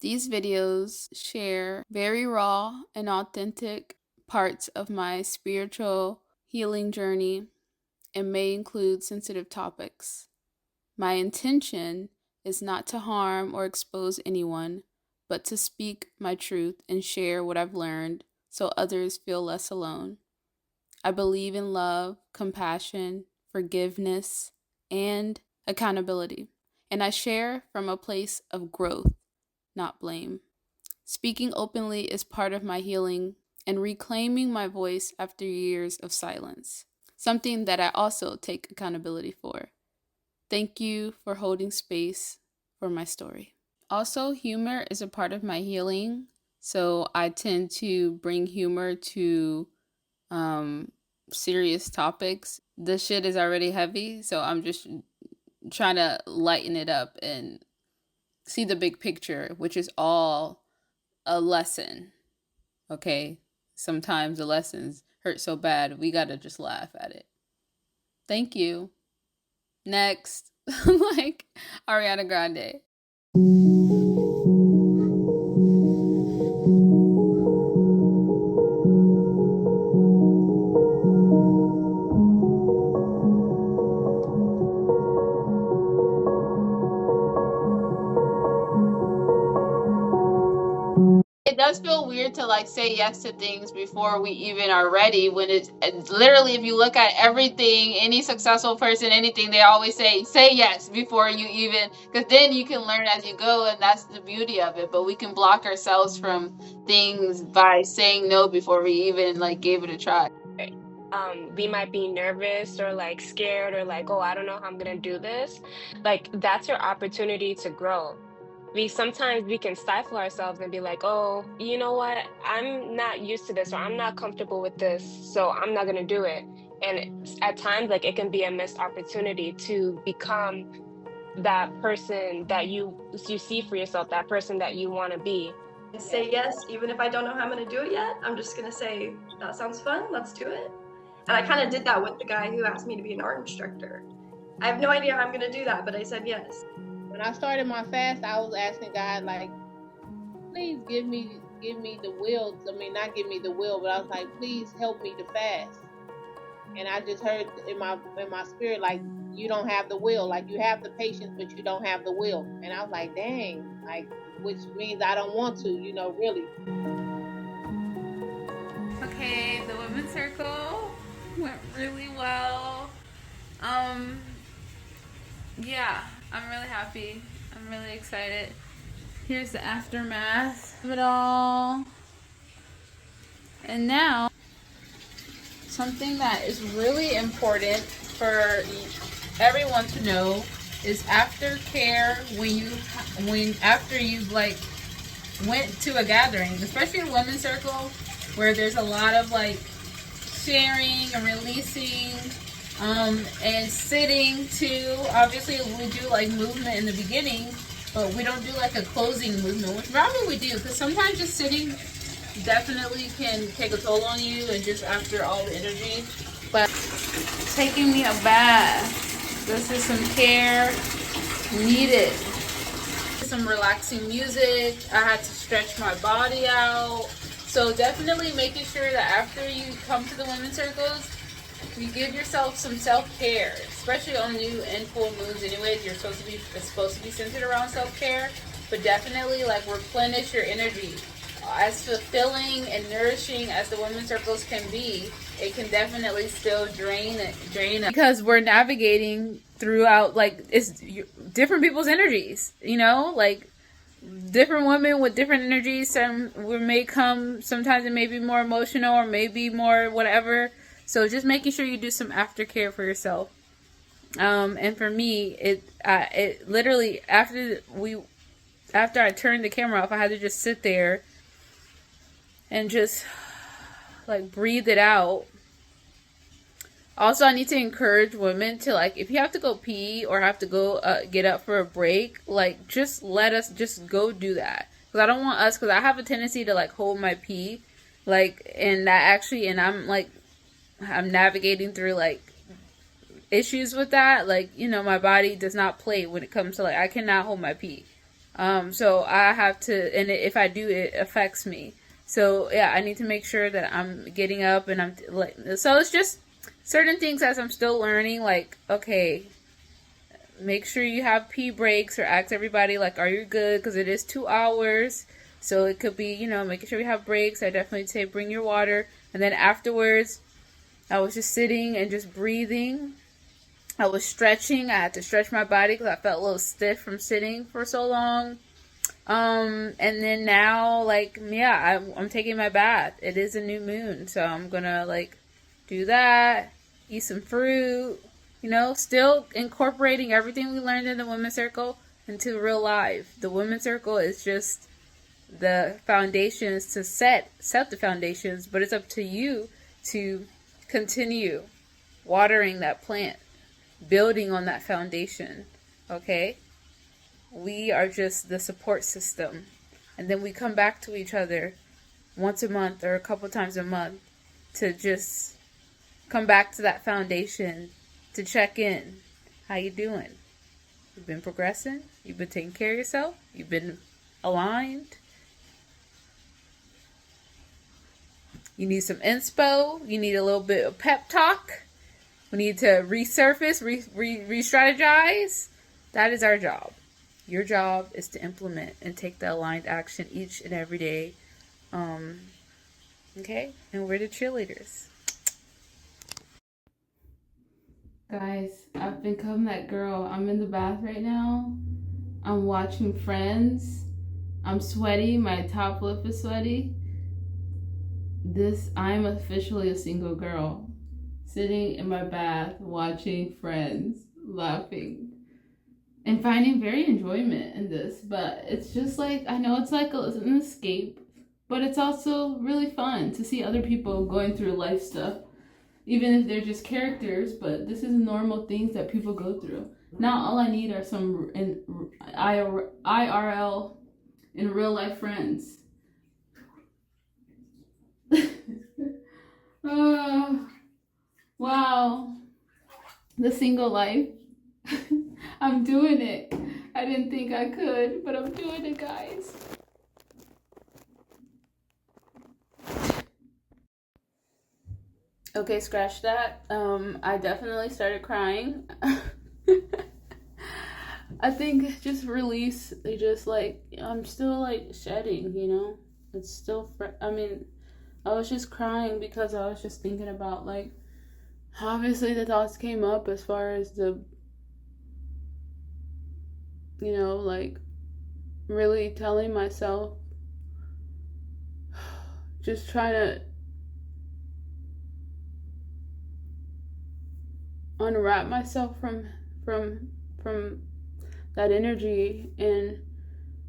These videos share very raw and authentic parts of my spiritual healing journey and may include sensitive topics. My intention is not to harm or expose anyone, but to speak my truth and share what I've learned so others feel less alone. I believe in love, compassion, forgiveness, and accountability, and I share from a place of growth, not blame. Speaking openly is part of my healing and reclaiming my voice after years of silence, something that I also take accountability for. Thank you for holding space for my story. Also, humor is a part of my healing, so I tend to bring humor to serious topics. The shit is already heavy, so I'm just trying to lighten it up and see the big picture, which is all a lesson. Okay? Sometimes the lessons hurt so bad, we gotta just laugh at it. Thank you. Next. Like Ariana Grande. It does feel weird to like say yes to things before we even are ready, when it's literally, if you look at everything, any successful person, anything, they always say yes before you even, because then you can learn as you go, and that's the beauty of it. But we can block ourselves from things by saying no before we even like gave it a try. We might be nervous or like scared or like, oh, I don't know how I'm gonna do this. Like that's your opportunity to grow. We can stifle ourselves and be like, oh, you know what? I'm not used to this, or I'm not comfortable with this, so I'm not gonna do it. And at times, like it can be a missed opportunity to become that person that you see for yourself, that person that you want to be. Say yes, even if I don't know how I'm gonna do it yet. I'm just gonna say, that sounds fun, let's do it. And I kind of did that with the guy who asked me to be an art instructor. I have no idea how I'm gonna do that, but I said yes. When I started my fast, I was asking God, like, please give me the will. I mean, not give me the will, but I was like, please help me to fast. And I just heard in my spirit, like, you don't have the will. Like, you have the patience, but you don't have the will. And I was like, dang, like, which means I don't want to, really. Okay, the women's circle went really well. Yeah, I'm really happy. I'm really excited. Here's the aftermath of it all. And now, something that is really important for everyone to know is aftercare after you've like went to a gathering, especially a women's circle where there's a lot of like sharing and releasing, and sitting too. Obviously, we do like movement in the beginning, but we don't do like a closing movement, which probably we do, because sometimes just sitting definitely can take a toll on you, and just after all the energy. But taking me a bath, this is some care needed. Some relaxing music. I had to stretch my body out. So definitely making sure that after you come to the women's circles, you give yourself some self-care, especially on new and full moons. Anyways, it's supposed to be centered around self-care, but definitely like replenish your energy. As fulfilling and nourishing as the women's circles can be, it can definitely still drain because we're navigating throughout, like, it's different people's energies, like different women with different energies. Some may come, sometimes it may be more emotional or maybe more whatever. So just making sure you do some aftercare for yourself. And for me, it literally, after I turned the camera off, I had to just sit there and just like breathe it out. Also, I need to encourage women to, like, if you have to go pee or have to go get up for a break, like, just let us just go do that. Because I don't want us, because I have a tendency to like hold my pee, like, and I'm navigating through like issues with that. Like, my body does not play when it comes to like, I cannot hold my pee. So I have to, and if I do, it affects me. So yeah, I need to make sure that I'm getting up and I'm like, so it's just certain things as I'm still learning, like, okay, make sure you have pee breaks or ask everybody, like, are you good? Because it is 2 hours. So it could be, making sure we have breaks. I definitely say bring your water. And then afterwards, I was just sitting and just breathing. I was stretching. I had to stretch my body because I felt a little stiff from sitting for so long. And then now, like, yeah, I'm taking my bath. It is a new moon, so I'm gonna, like, do that, eat some fruit, still incorporating everything we learned in the Women's Circle into real life. The Women's Circle is just the foundations to set the foundations, but it's up to you to continue watering that plant, building on that foundation, okay? We are just the support system. And then we come back to each other once a month or a couple times a month to just come back to that foundation to check in. How you doing? You've been progressing? You've been taking care of yourself? You've been aligned? You need some inspo? You need a little bit of pep talk? We need to resurface, re-strategize? That is our job. Your job is to implement and take the aligned action each and every day. Okay? And we're the cheerleaders. Guys, I've become that girl. I'm in the bath right now. I'm watching Friends. I'm sweaty. My top lip is sweaty. I'm officially a single girl. Sitting in my bath, watching Friends, laughing. And finding very enjoyment in this, but it's just like, I know it's like an escape, but it's also really fun to see other people going through life stuff, even if they're just characters, but this is normal things that people go through. Now all I need are some IRL in real life friends. Wow, the single life. I'm doing it. I didn't think I could, but I'm doing it, guys. Okay, scratch that. I definitely started crying. I think just release, just like, I'm still like shedding, It's still, I was just crying because I was just thinking about, like, obviously the thoughts came up as far as the, like, really telling myself, just trying to unwrap myself from that energy, and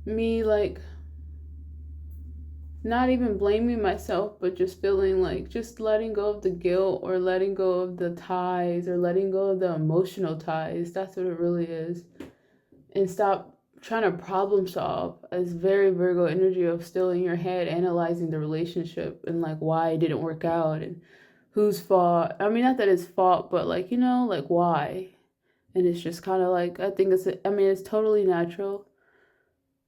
me, like, not even blaming myself, but just feeling like just letting go of the guilt, or letting go of the ties, or letting go of the emotional ties. That's what it really is. And stop trying to problem solve, as very Virgo energy of still in your head analyzing the relationship and like why it didn't work out and whose fault. I mean, not that it's fault, but like, like why. And it's just kind of like, I think it's totally natural.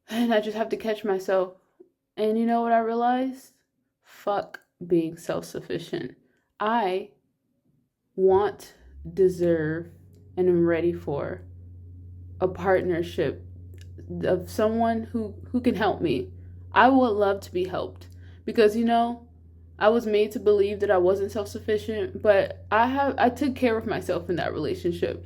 And I just have to catch myself. And you know what I realized? Fuck being self-sufficient. I want, deserve, and am ready for a partnership of someone who can help me. I would love to be helped because, I was made to believe that I wasn't self-sufficient, but I took care of myself in that relationship.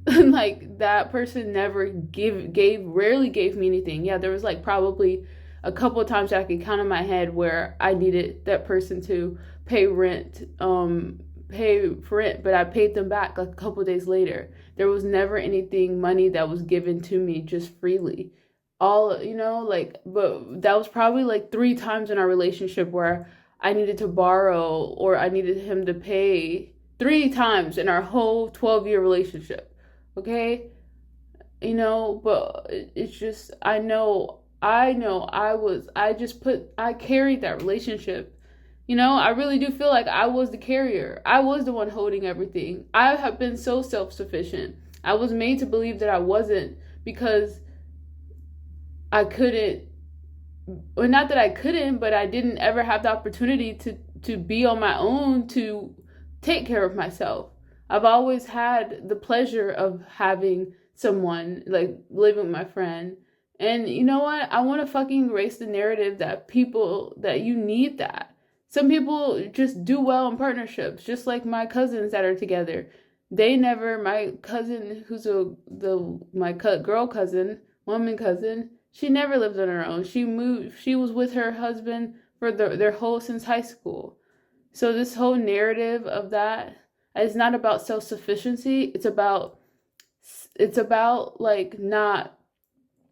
Like, that person never rarely gave me anything. Yeah, there was like probably a couple of times I could count on my head where I needed that person to pay for rent, but I paid them back like a couple of days later. There was never money that was given to me just freely. But that was probably like 3 times in our relationship where I needed to borrow or I needed him to pay. 3 times in our whole 12-year relationship. Okay? But it's just, I carried that relationship. I really do feel like I was the carrier. I was the one holding everything. I have been so self-sufficient. I was made to believe that I wasn't because I couldn't, or not that I couldn't, but I didn't ever have the opportunity to be on my own to take care of myself. I've always had the pleasure of having someone, like living with my friend. And you know what? I want to fucking erase the narrative that you need that. Some people just do well in partnerships, just like my cousins that are together. My cousin, who's my girl cousin, woman cousin, she never lived on her own. She was with her husband for their whole since high school. So this whole narrative of that is not about self-sufficiency. It's about like not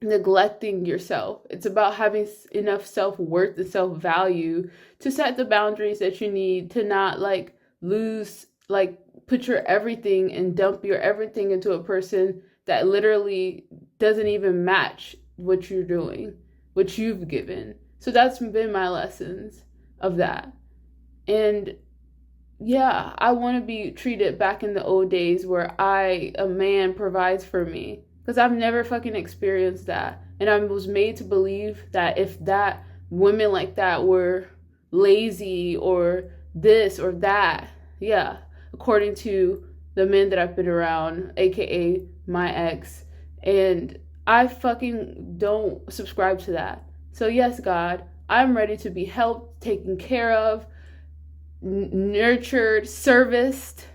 neglecting yourself. It's about having enough self-worth and self-value to set the boundaries that you need to not like lose, like put your everything and dump your everything into a person that literally doesn't even match what you're doing, what you've given. So that's been my lessons of that. And yeah, I want to be treated back in the old days where a man provides for me. Because I've never fucking experienced that. And I was made to believe that if that women like that were lazy or this or that, yeah, according to the men that I've been around, aka my ex. And I fucking don't subscribe to that. So yes, God, I'm ready to be helped, taken care of, nurtured, serviced.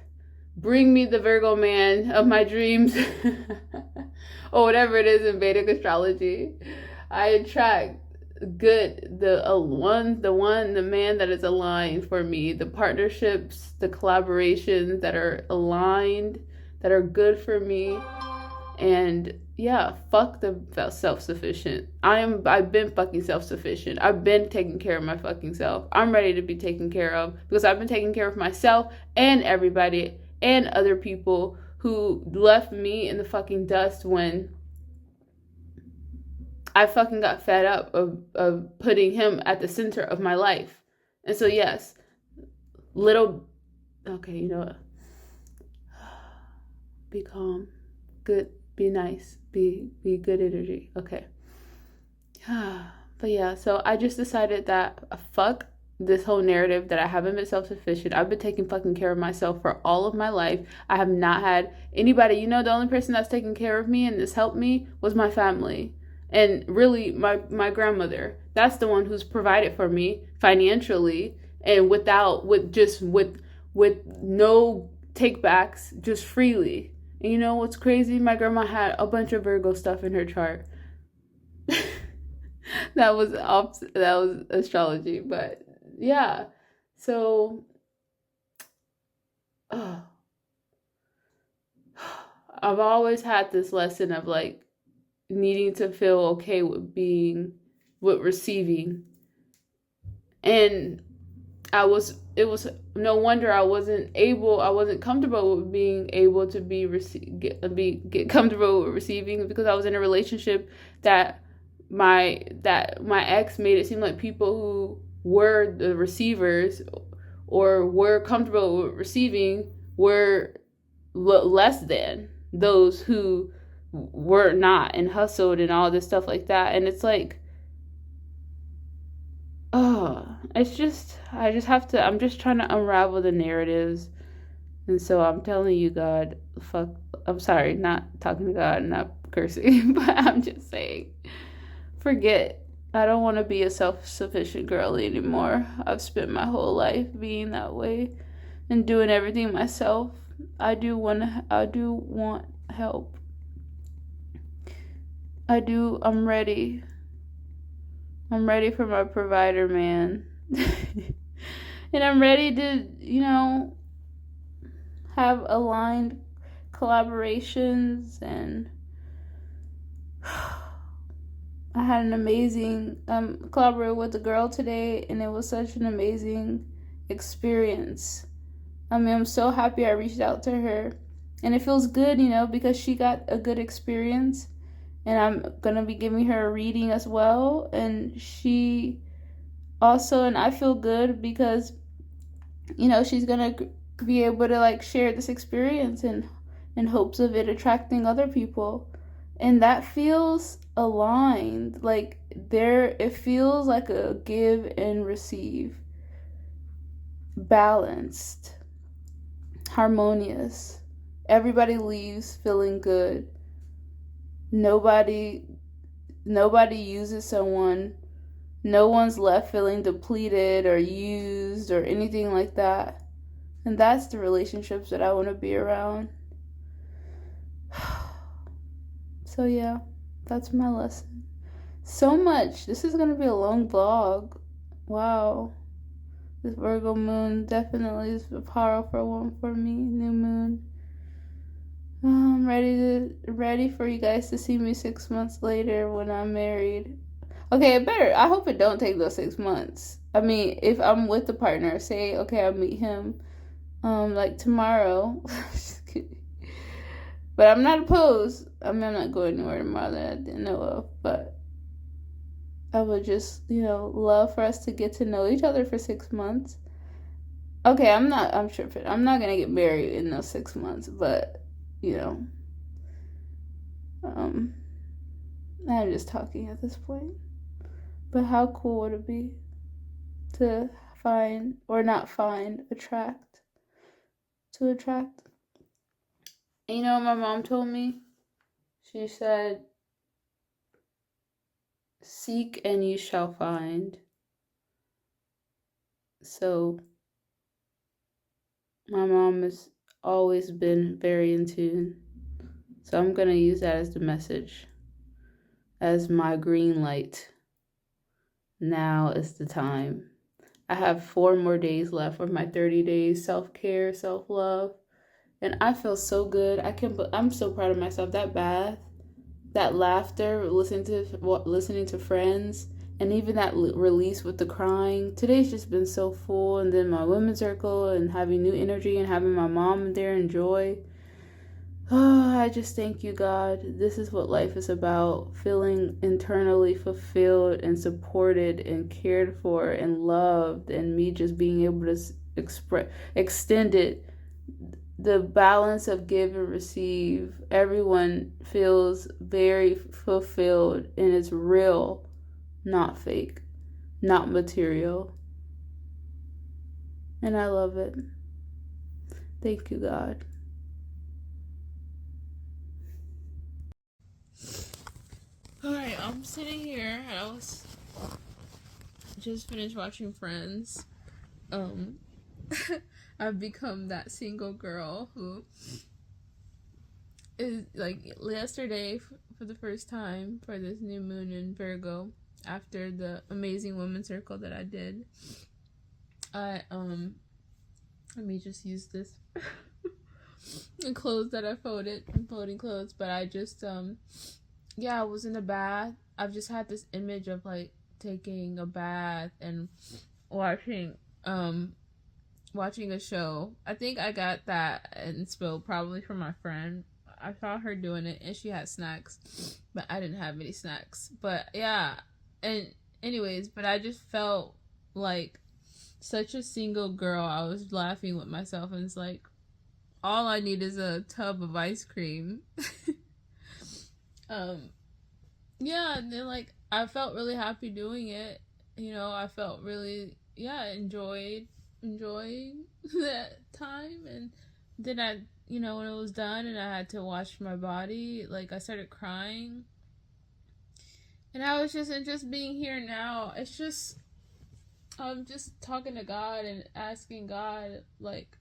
Bring me the Virgo man of my dreams. Or whatever it is in Vedic astrology. I attract the man that is aligned for me, the partnerships, the collaborations that are aligned, that are good for me. And yeah, fuck the self-sufficient. I've been fucking self-sufficient. I've been taking care of my fucking self. I'm ready to be taken care of because I've been taking care of myself and everybody and other people who left me in the fucking dust when I fucking got fed up of putting him at the center of my life. And so yes, okay, you know what? Be calm, good, be nice, be good energy, okay. But yeah, so I just decided that fuck this whole narrative that I haven't been self-sufficient. I've been taking fucking care of myself for all of my life. I have not had anybody, the only person that's taken care of me and has helped me was my family. And really my grandmother. That's the one who's provided for me financially and with no takebacks, just freely. And you know what's crazy? My grandma had a bunch of Virgo stuff in her chart. that was astrology, but yeah. So I've always had this lesson of like needing to feel okay with receiving. And it was no wonder I wasn't comfortable with being able to get comfortable with receiving, because I was in a relationship that my ex made it seem like people who were the receivers or were comfortable with receiving were less than those who were not and hustled and all this stuff like that. And it's like, I'm just trying to unravel the narratives. And so I'm telling you, God, I'm sorry, not talking to God, not cursing, but I'm just saying, forget. I don't want to be a self-sufficient girl anymore. I've spent my whole life being that way and doing everything myself. I do want help. I'm ready. I'm ready for my provider man. And I'm ready to, have aligned collaborations. And I had an amazing collaborate with a girl today, and it was such an amazing experience. I mean, I'm so happy I reached out to her, and it feels good, because she got a good experience. And I'm going to be giving her a reading as well. And she also, and I feel good because, she's going to be able to like share this experience and in hopes of it attracting other people. And that feels aligned. Like it feels like a give and receive, balanced, harmonious. Everybody leaves feeling good. Nobody uses someone. No one's left feeling depleted or used or anything like that. And that's the relationships that I want to be around. So yeah, that's my lesson. So much. This is going to be a long vlog. Wow. This Virgo moon definitely is a powerful one for me. New moon. I'm ready for you guys to see me 6 months later when I'm married. Okay, I hope it don't take those 6 months. I mean, if I'm with the partner, say, okay, I'll meet him, like tomorrow. Just kidding. But I'm not opposed. I mean, I'm not going anywhere tomorrow that I didn't know of. But I would just, love for us to get to know each other for 6 months. Okay, I'm tripping. I'm not gonna get married in those 6 months, but, I'm just talking at this point. But how cool would it be to find, or not find, attract? To attract. And you know what my mom told me? She said, seek and you shall find. So my mom has always been very in tune. So I'm going to use that as the message, as my green light. Now is the time. I have 4 more days left of my 30 days self-care, self-love. And I feel so good. I'm so proud of myself. That bath, that laughter, listening to friends, and even that release with the crying. Today's just been so full. And then my women's circle and having new energy and having my mom there and joy. Oh, I just thank you, God. This is what life is about. Feeling internally fulfilled and supported and cared for and loved. And me just being able to extend it. The balance of give and receive. Everyone feels very fulfilled and it's real, not fake, not material. And I love it. Thank you, God. Alright, I'm sitting here. I was just finished watching Friends. I've become that single girl who is like yesterday for the first time for this new moon in Virgo, after the amazing women's circle that I did. Let me just use this and clothes that I folded, folding clothes, but I just I was in a bath. I've just had this image of like taking a bath and watching a show. I think I got that inspo probably from my friend. I saw her doing it and she had snacks, but I didn't have any snacks. But yeah, and anyways, but I just felt like such a single girl. I was laughing with myself and it's like, all I need is a tub of ice cream. Yeah, and then like I felt really happy doing it. I felt really enjoying that time. And then I when it was done and I had to wash my body, like I started crying. And I was just being here now. It's just I'm just talking to God and asking God like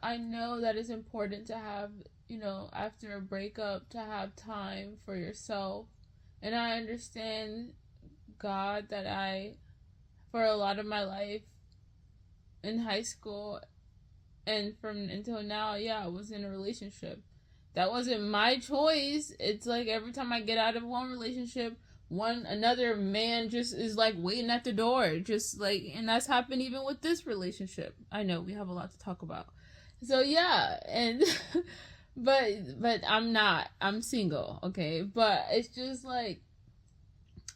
I know that it's important to have, after a breakup, to have time for yourself. And I understand, God, that for a lot of my life in high school and from until now, I was in a relationship. That wasn't my choice. It's like every time I get out of one relationship, another man just is like waiting at the door, just like, and that's happened even with this relationship. I know we have a lot to talk about. So and but I'm single, okay? But it's just like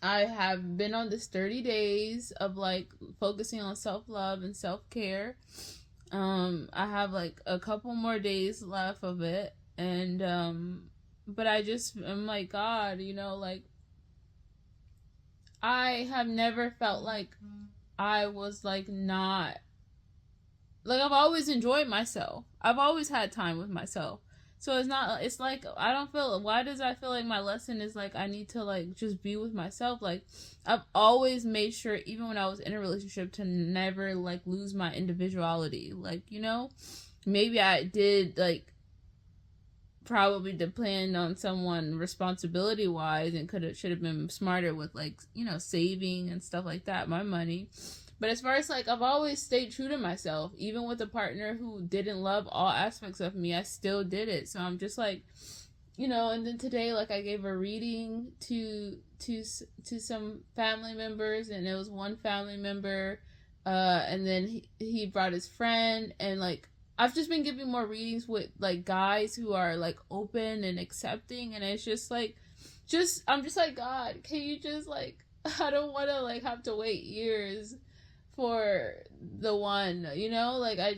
I have been on this 30 days of like focusing on self-love and self-care. I have like a couple more days left of it, and but I just am like, God, you know, like I have never felt like I was like not, like I've always enjoyed myself. I've always had time with myself. So it's not, it's like I don't feel, why does I feel like my lesson is like I need to like just be with myself? Like I've always made sure, even when I was in a relationship, to never like lose my individuality. Like, you know, maybe I did like probably depend on someone responsibility wise and should have been smarter with like, you know, saving and stuff like that, my money. But as far as like, I've always stayed true to myself. Even with a partner who didn't love all aspects of me, I still did it. So I'm just like, you know. And then today, like, I gave a reading to some family members, and it was one family member, and then he brought his friend, and like I've just been giving more readings with like guys who are like open and accepting, and it's just like, I'm just like, God, can you just like, I don't want to like have to wait years for the one, you know? Like I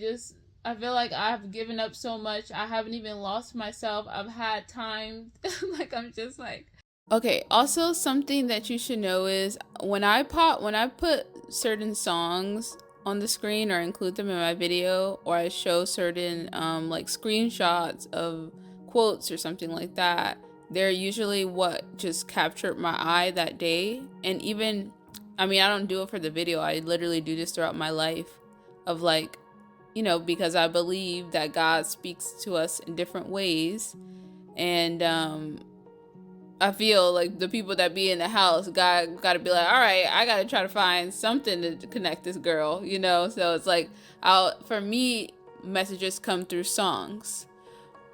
feel like I've given up so much. I haven't even lost myself. I've had time. Like I'm just like, okay. Also, something that you should know is when I put certain songs on the screen or include them in my video, or I show certain like screenshots of quotes or something like that, they're usually what just captured my eye that day. And even, I mean, I don't do it for the video. I literally do this throughout my life of like, you know, because I believe that God speaks to us in different ways. And I feel like the people that be in the house got to be like, all right, I got to try to find something to connect this girl, you know? So it's like, for me, messages come through songs.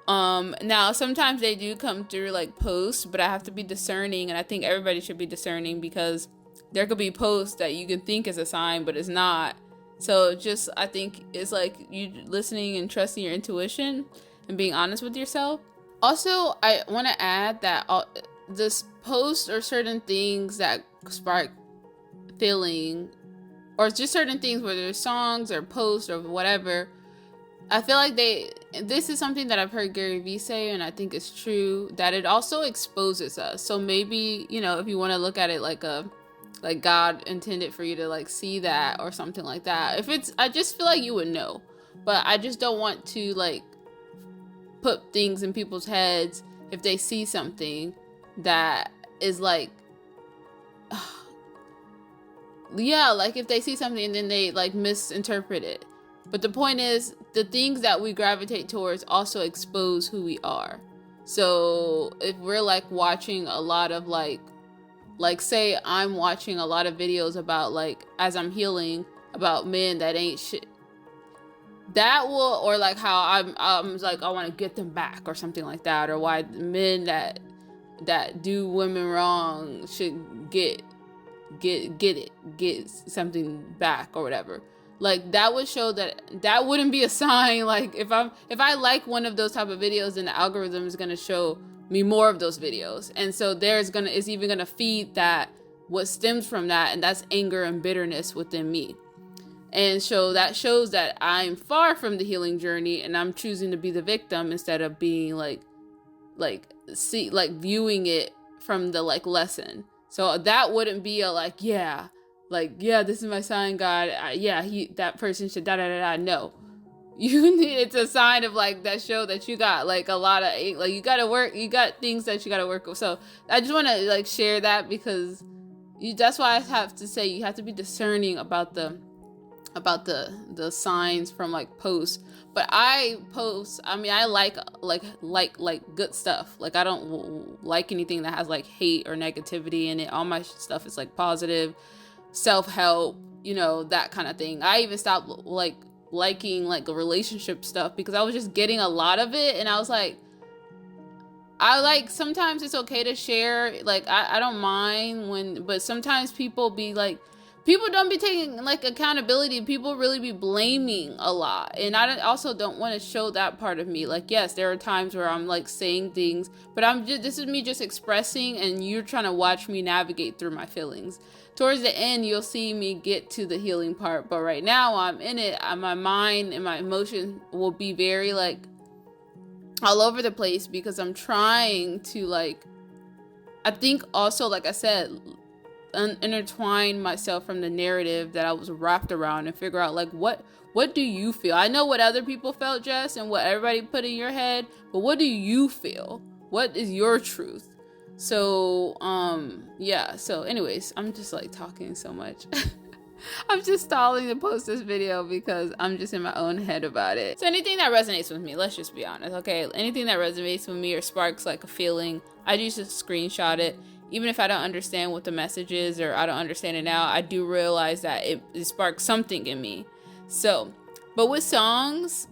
Now sometimes they do come through like posts, but I have to be discerning, and I think everybody should be discerning, because there could be posts that you can think is a sign, but it's not. So just, I think it's like you listening and trusting your intuition and being honest with yourself. Also, I want to add that this post or certain things that spark feeling, or just certain things, whether it's songs or posts or whatever, I feel like this is something that I've heard Gary Vee say, and I think it's true, that it also exposes us. So maybe, you know, if you want to look at it like God intended for you to like see that or something like that. I just feel like you would know, but I just don't want to like put things in people's heads if they see something that is like, yeah, like if they see something and then they like misinterpret it. But the point is, the things that we gravitate towards also expose who we are. So if we're like watching a lot of like say I'm watching a lot of videos about like, as I'm healing, about men that ain't shit, that will, or like how I'm like, I want to get them back or something like that, or why men that do women wrong should get something back or whatever. Like that would show that wouldn't be a sign. Like if I like one of those type of videos, then the algorithm is going to show me more of those videos. And so it's even going to feed that, what stems from that. And that's anger and bitterness within me. And so that shows that I'm far from the healing journey, and I'm choosing to be the victim instead of being viewing it from the like lesson. So that wouldn't be a yeah, this is my sign, God. That person should No, it's a sign of like that show that you got like a lot of like, you got things that you got to work with. So I just want to like share that, because that's why I have to say you have to be discerning about the signs from like posts. But I like good stuff. Like I don't like anything that has like hate or negativity in it. All my stuff is like positive, self-help, you know, that kind of thing. I even stopped like liking like a relationship stuff, because I was just getting a lot of it, and I was like, sometimes it's okay to share, like I don't mind but sometimes people don't be taking like accountability. People really be blaming a lot, and I also don't want to show that part of me. Like, yes, there are times where I'm like saying things, but this is me just expressing, and you're trying to watch me navigate through my feelings. Towards the end, you'll see me get to the healing part, but right now I'm in it. My mind and my emotion will be very like all over the place because I'm trying to, like, I think also, like I said, intertwine myself from the narrative that I was wrapped around and figure out, like, what do you feel? I know what other people felt, Jess, and what everybody put in your head, but what do you feel? What is your truth? So, yeah. So anyways, I'm just like talking so much. I'm just stalling to post this video because I'm just in my own head about it. So anything that resonates with me, let's just be honest, okay? Anything that resonates with me or sparks like a feeling, I just screenshot it. Even if I don't understand what the message is or I don't understand it now, I do realize that it sparks something in me. So, but with songs,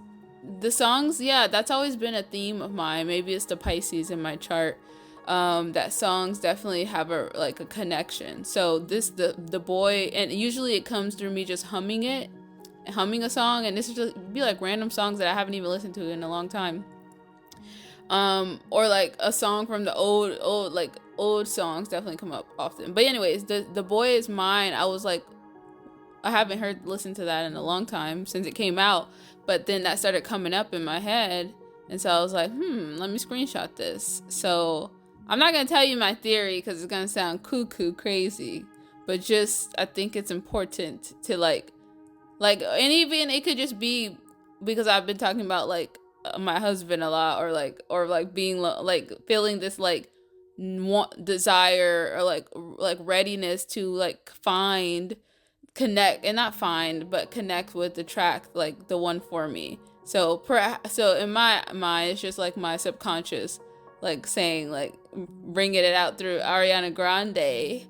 the songs, yeah, that's always been a theme of mine. Maybe it's the Pisces in my chart. That songs definitely have a connection. So the boy, and usually it comes through me just humming a song, and this is just be like random songs that I haven't even listened to in a long time. Or like a song from the old songs definitely come up often. But anyways, the boy is mine. I was like, I haven't listened to that in a long time since it came out, but then that started coming up in my head, and so I was like, let me screenshot this. So I'm not gonna tell you my theory because it's gonna sound cuckoo crazy, but just I think it's important to like, and even it could just be because I've been talking about like my husband a lot, or like being like feeling this like desire or like readiness to like connect with the track, like the one for me. So in my mind, it's just like my subconscious like saying, like bringing it out through Ariana Grande,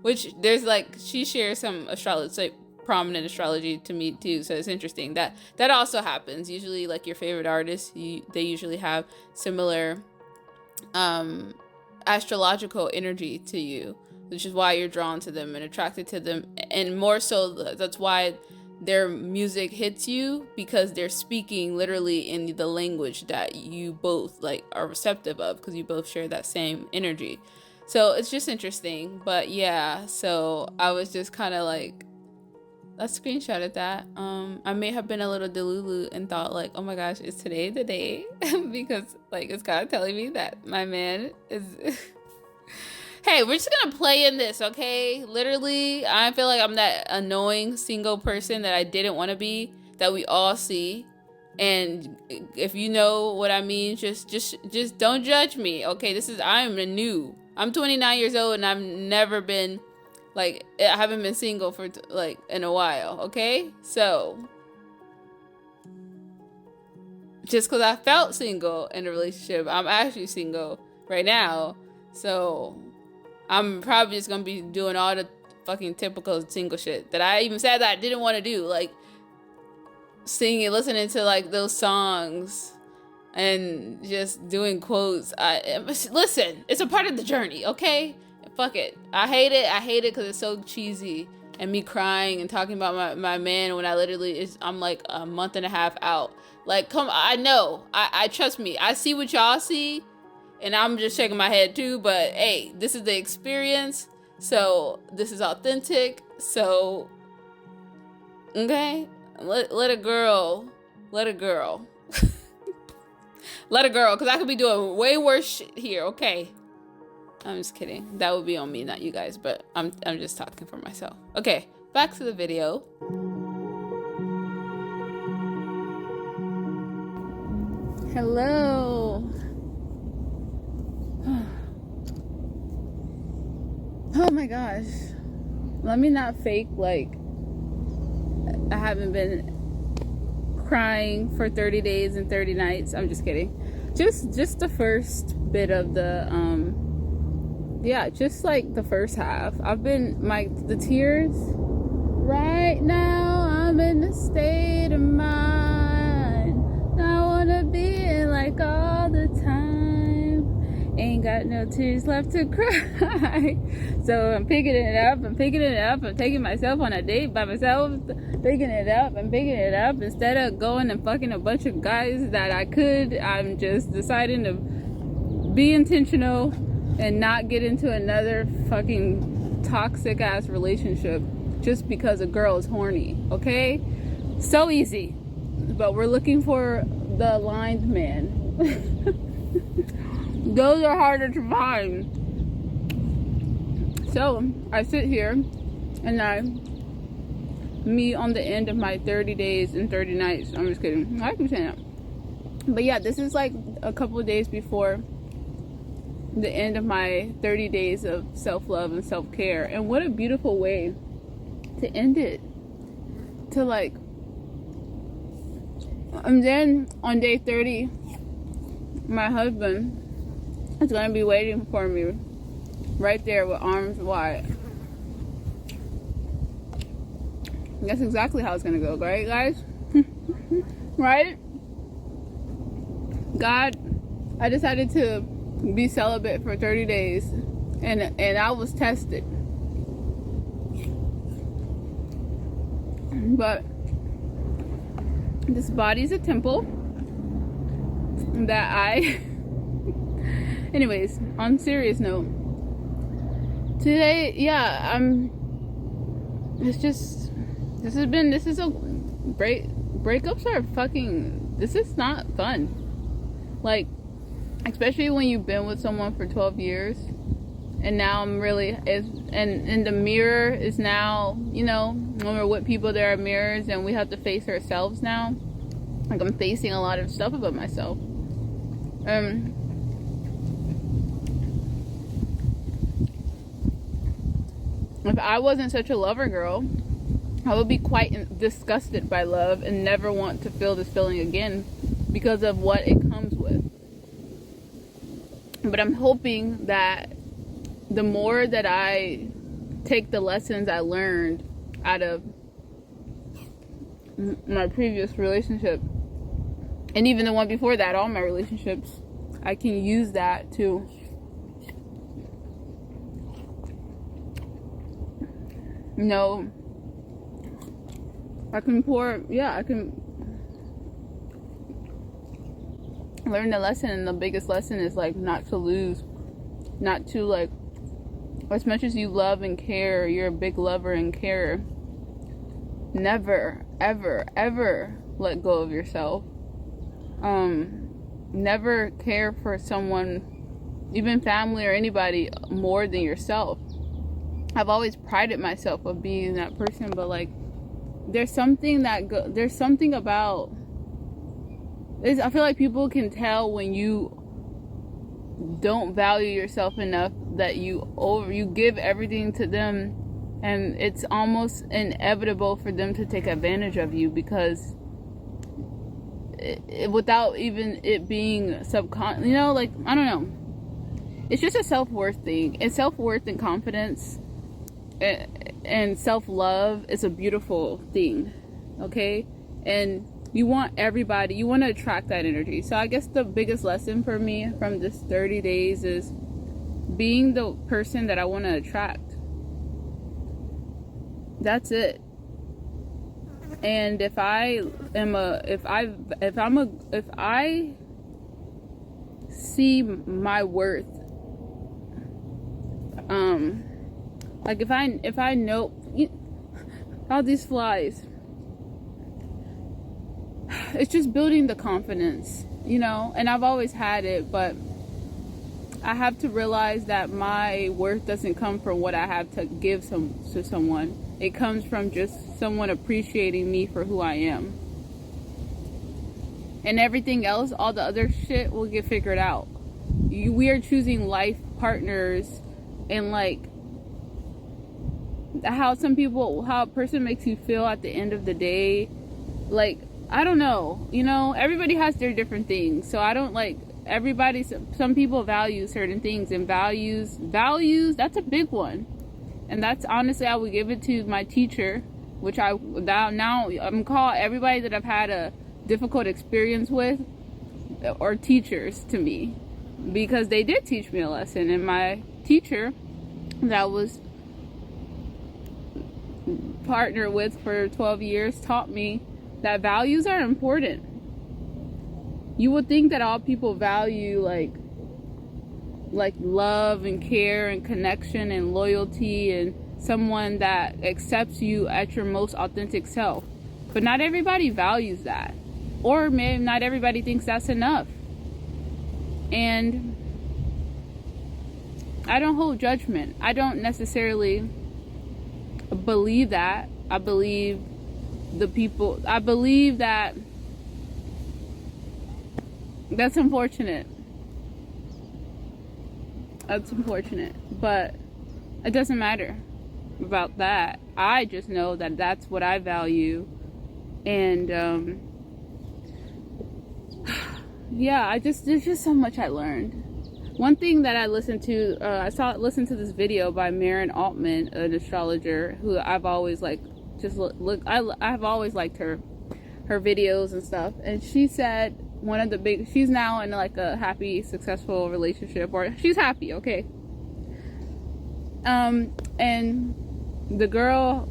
which there's like, she shares some astrology, like prominent astrology to me too, so it's interesting that also happens. Usually like your favorite artists, they usually have similar astrological energy to you, which is why you're drawn to them and attracted to them, and more so that's why their music hits you, because they're speaking literally in the language that you both like are receptive of, because you both share that same energy. So it's just interesting. But yeah, so I was just kind of like, let's screenshot at that. I may have been a little delulu and thought like, oh my gosh, is today the day? Because like it's kind of telling me that my man is hey, we're just gonna play in this, okay? Literally, I feel like I'm that annoying single person that I didn't want to be, that we all see. And if you know what I mean, just don't judge me, okay? I'm 29 years old and I've never been, like, I haven't been single for like in a while, okay? So just because I felt single in a relationship, I'm actually single right now. So I'm probably just gonna be doing all the fucking typical single shit that I even said that I didn't want to do, like singing, listening to like those songs and just doing quotes. Listen, it's a part of the journey, okay? Fuck it. I hate it because it's so cheesy, and me crying and talking about my man when I'm like a month and a half out. Like, come, I know, I trust me, I see what y'all see. And I'm just shaking my head too, but hey, this is the experience. So this is authentic. So, okay, let a girl, let a girl, because I could be doing way worse shit here, okay? I'm just kidding. That would be on me, not you guys, but I'm just talking for myself. Okay, back to the video. Hello. Oh my gosh, let me not fake like I haven't been crying for 30 days and 30 nights. I'm just kidding. Just the first bit of the yeah, just like the first half. I've been the tears right now. I'm in the state of mind I wanna be in like all the time. Ain't got no tears left to cry. So I'm picking it up. I'm taking myself on a date by myself, picking it up. Instead of going and fucking a bunch of guys that I could, I'm just deciding to be intentional and not get into another fucking toxic ass relationship just because a girl is horny, okay? So easy. But we're looking for the aligned men. Those are harder to find. So I sit here and me on the end of my 30 days and 30 nights. I'm just kidding. I keep saying that. But yeah, this is like a couple of days before the end of my 30 days of self-love and self-care. And what a beautiful way to end it. To like, and then on day 30, my husband is going to be waiting for me right there with arms wide. That's exactly how it's going to go, right, guys? Right? God, I decided to be celibate for 30 days, and I was tested. But this body's a temple that I... Anyways, on serious note, today, yeah, it's just, this is a breakups are fucking, this is not fun. Like, especially when you've been with someone for 12 years, and now and the mirror is now, you know, when we're with people, there are mirrors, and we have to face ourselves now. Like, I'm facing a lot of stuff about myself. If I wasn't such a lover girl, I would be quite disgusted by love and never want to feel this feeling again because of what it comes with. But I'm hoping that the more that I take the lessons I learned out of my previous relationship, and even the one before that, all my relationships, I can use that to I can learn the lesson, and the biggest lesson is like not to lose, not to, like, as much as you love and care, you're a big lover and carer, never ever ever let go of yourself. Never care for someone, even family or anybody, more than yourself. I've always prided myself of being that person, but like there's something about this. I feel like people can tell when you don't value yourself enough, that you give everything to them, and it's almost inevitable for them to take advantage of you, because without even it being subconscious, you know, like, I don't know, it's just a self-worth thing. And self-worth and confidence and self-love is a beautiful thing, okay? And you want to attract that energy. So I guess the biggest lesson for me from this 30 days is being the person that I want to attract. That's it. And if I see my worth, like if I know all these flies, it's just building the confidence, you know. And I've always had it, but I have to realize that my worth doesn't come from what I have to give to someone. It comes from just someone appreciating me for who I am. And everything else, all the other shit, will get figured out. We are choosing life partners, and like how a person makes you feel at the end of the day, like, I don't know, you know, everybody has their different things. So I don't like everybody. Some people value certain things, and values, that's a big one. And that's honestly, I would give it to my teacher, which now I'm called everybody that I've had a difficult experience with, or teachers to me, because they did teach me a lesson. And my teacher that was partnered with for 12 years taught me that values are important. You would think that all people value like love and care and connection and loyalty and someone that accepts you at your most authentic self. But not everybody values that. or maybe not everybody thinks that's enough. And I don't hold judgment. I don't necessarily believe that. I believe that that's unfortunate. That's unfortunate. But it doesn't matter about that. I just know that that's what I value. And yeah, there's just so much I learned. One thing that I listened to, listened to this video by Marin Altman, an astrologer who I've always liked. I've always liked her videos and stuff. And she said she's now in like a happy, successful relationship, or she's happy, okay. And the girl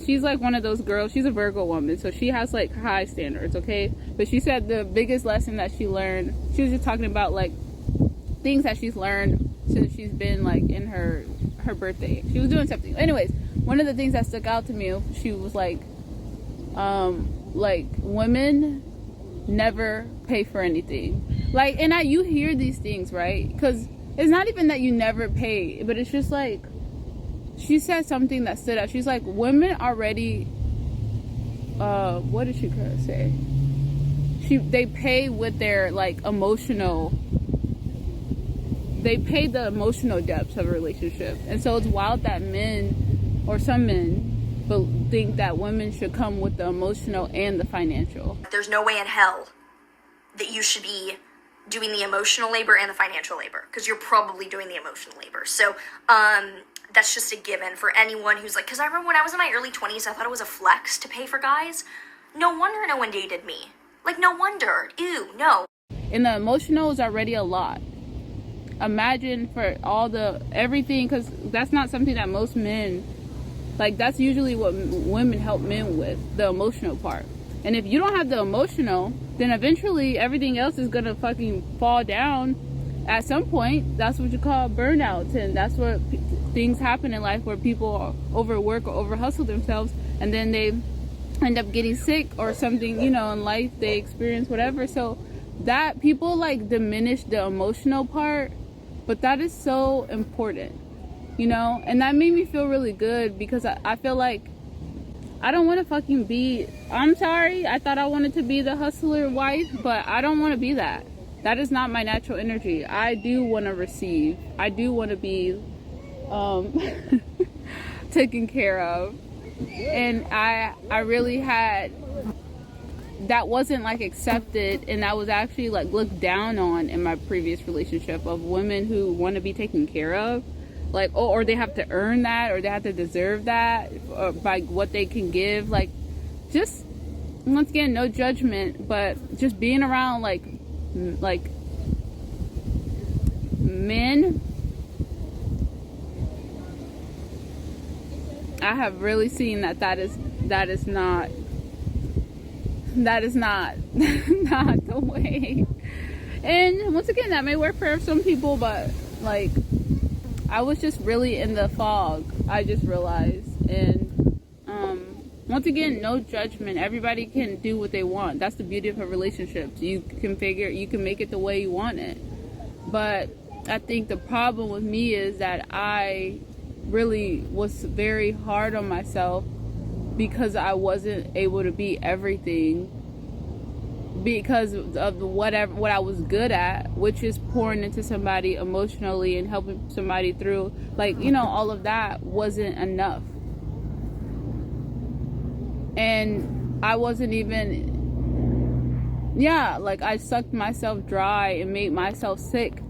she's like one of those girls, she's a Virgo woman, so she has like high standards, okay. But she said the biggest lesson that she learned, she was just talking about like things that she's learned since she's been like in her birthday. She was doing something. Anyways, one of the things that stuck out to me, she was like women never pay for anything. Like, and you hear these things, right? Because it's not even that you never pay, but it's just like, she said something that stood out. She's like, women already, what did she say? They pay with their like they pay the emotional depths of a relationship. And so it's wild that men, or some men, think that women should come with the emotional and the financial. There's no way in hell that you should be doing the emotional labor and the financial labor, because you're probably doing the emotional labor. So that's just a given for anyone who's like, because I remember when I was in my early 20s, I thought it was a flex to pay for guys. No wonder no one dated me. Like, no wonder. Ew, no. And the emotional is already a lot. Imagine for everything, because that's not something that most men, like, that's usually what women help men with, the emotional part. And if you don't have the emotional, then eventually everything else is gonna fucking fall down at some point. That's what you call burnouts, and that's what things happen in life, where people overwork or overhustle themselves, and then they end up getting sick or something, in life they experience whatever. So that people like diminish the emotional part, but that is so important, and that made me feel really good, because I feel like I don't want to fucking I'm sorry, I thought I wanted to be the hustler wife, but I don't want to be that. That is not my natural energy. I do want to receive. I do want to be taken care of. And I really had, that wasn't like accepted, and that was actually like looked down on in my previous relationship, of women who want to be taken care of. Like, or they have to earn that, or they have to deserve that by what they can give. Like, just, once again, no judgment, but just being around like men, I have really seen that is not not the way. And once again, that may work for some people, but like, I was just really in the fog, I just realized. And once again, no judgment. Everybody can do what they want. That's the beauty of a relationship. You can make it the way you want it. But I think the problem with me is that I really was very hard on myself, because I wasn't able to be everything, because of what I was good at, which is pouring into somebody emotionally and helping somebody through, like, all of that wasn't enough. And I wasn't even, like, I sucked myself dry and made myself sick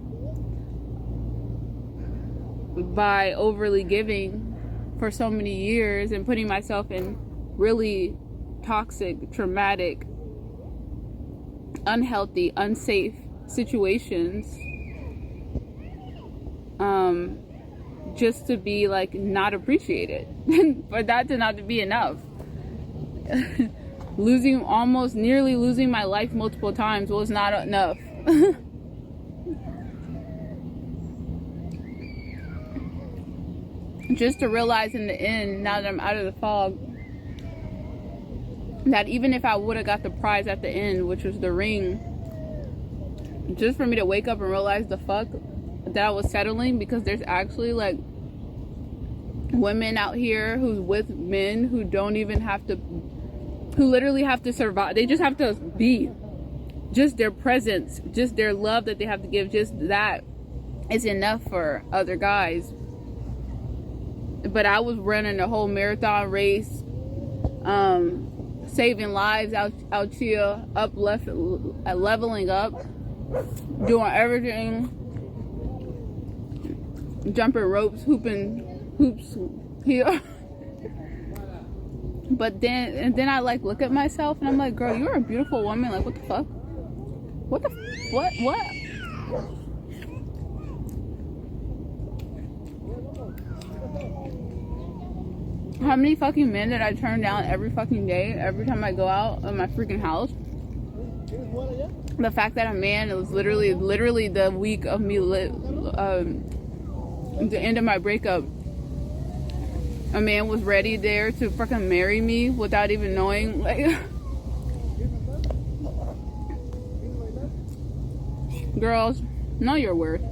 by overly giving for so many years and putting myself in really toxic, traumatic, unhealthy, unsafe situations, just to be like not appreciated. For that to not to be enough. Nearly losing my life multiple times was not enough. Just to realize in the end, now that I'm out of the fog, that even if I would have got the prize at the end, which was the ring, just for me to wake up and realize the fuck that I was settling, because there's actually like women out here who's with men who don't even have to, who literally have to survive. They just have to be, just their presence, just their love that they have to give, just that is enough for other guys. But I was running a whole marathon race, saving lives out here, leveling up, doing everything, jumping ropes, hooping hoops here. But then I like look at myself and I'm like, girl, you're a beautiful woman. Like, what the fuck? What? How many fucking men did I turn down every fucking day, every time I go out of my freaking house? The fact that a man, it was literally the week of me, the end of my breakup, a man was ready there to fucking marry me without even knowing, like, girls, know your worth.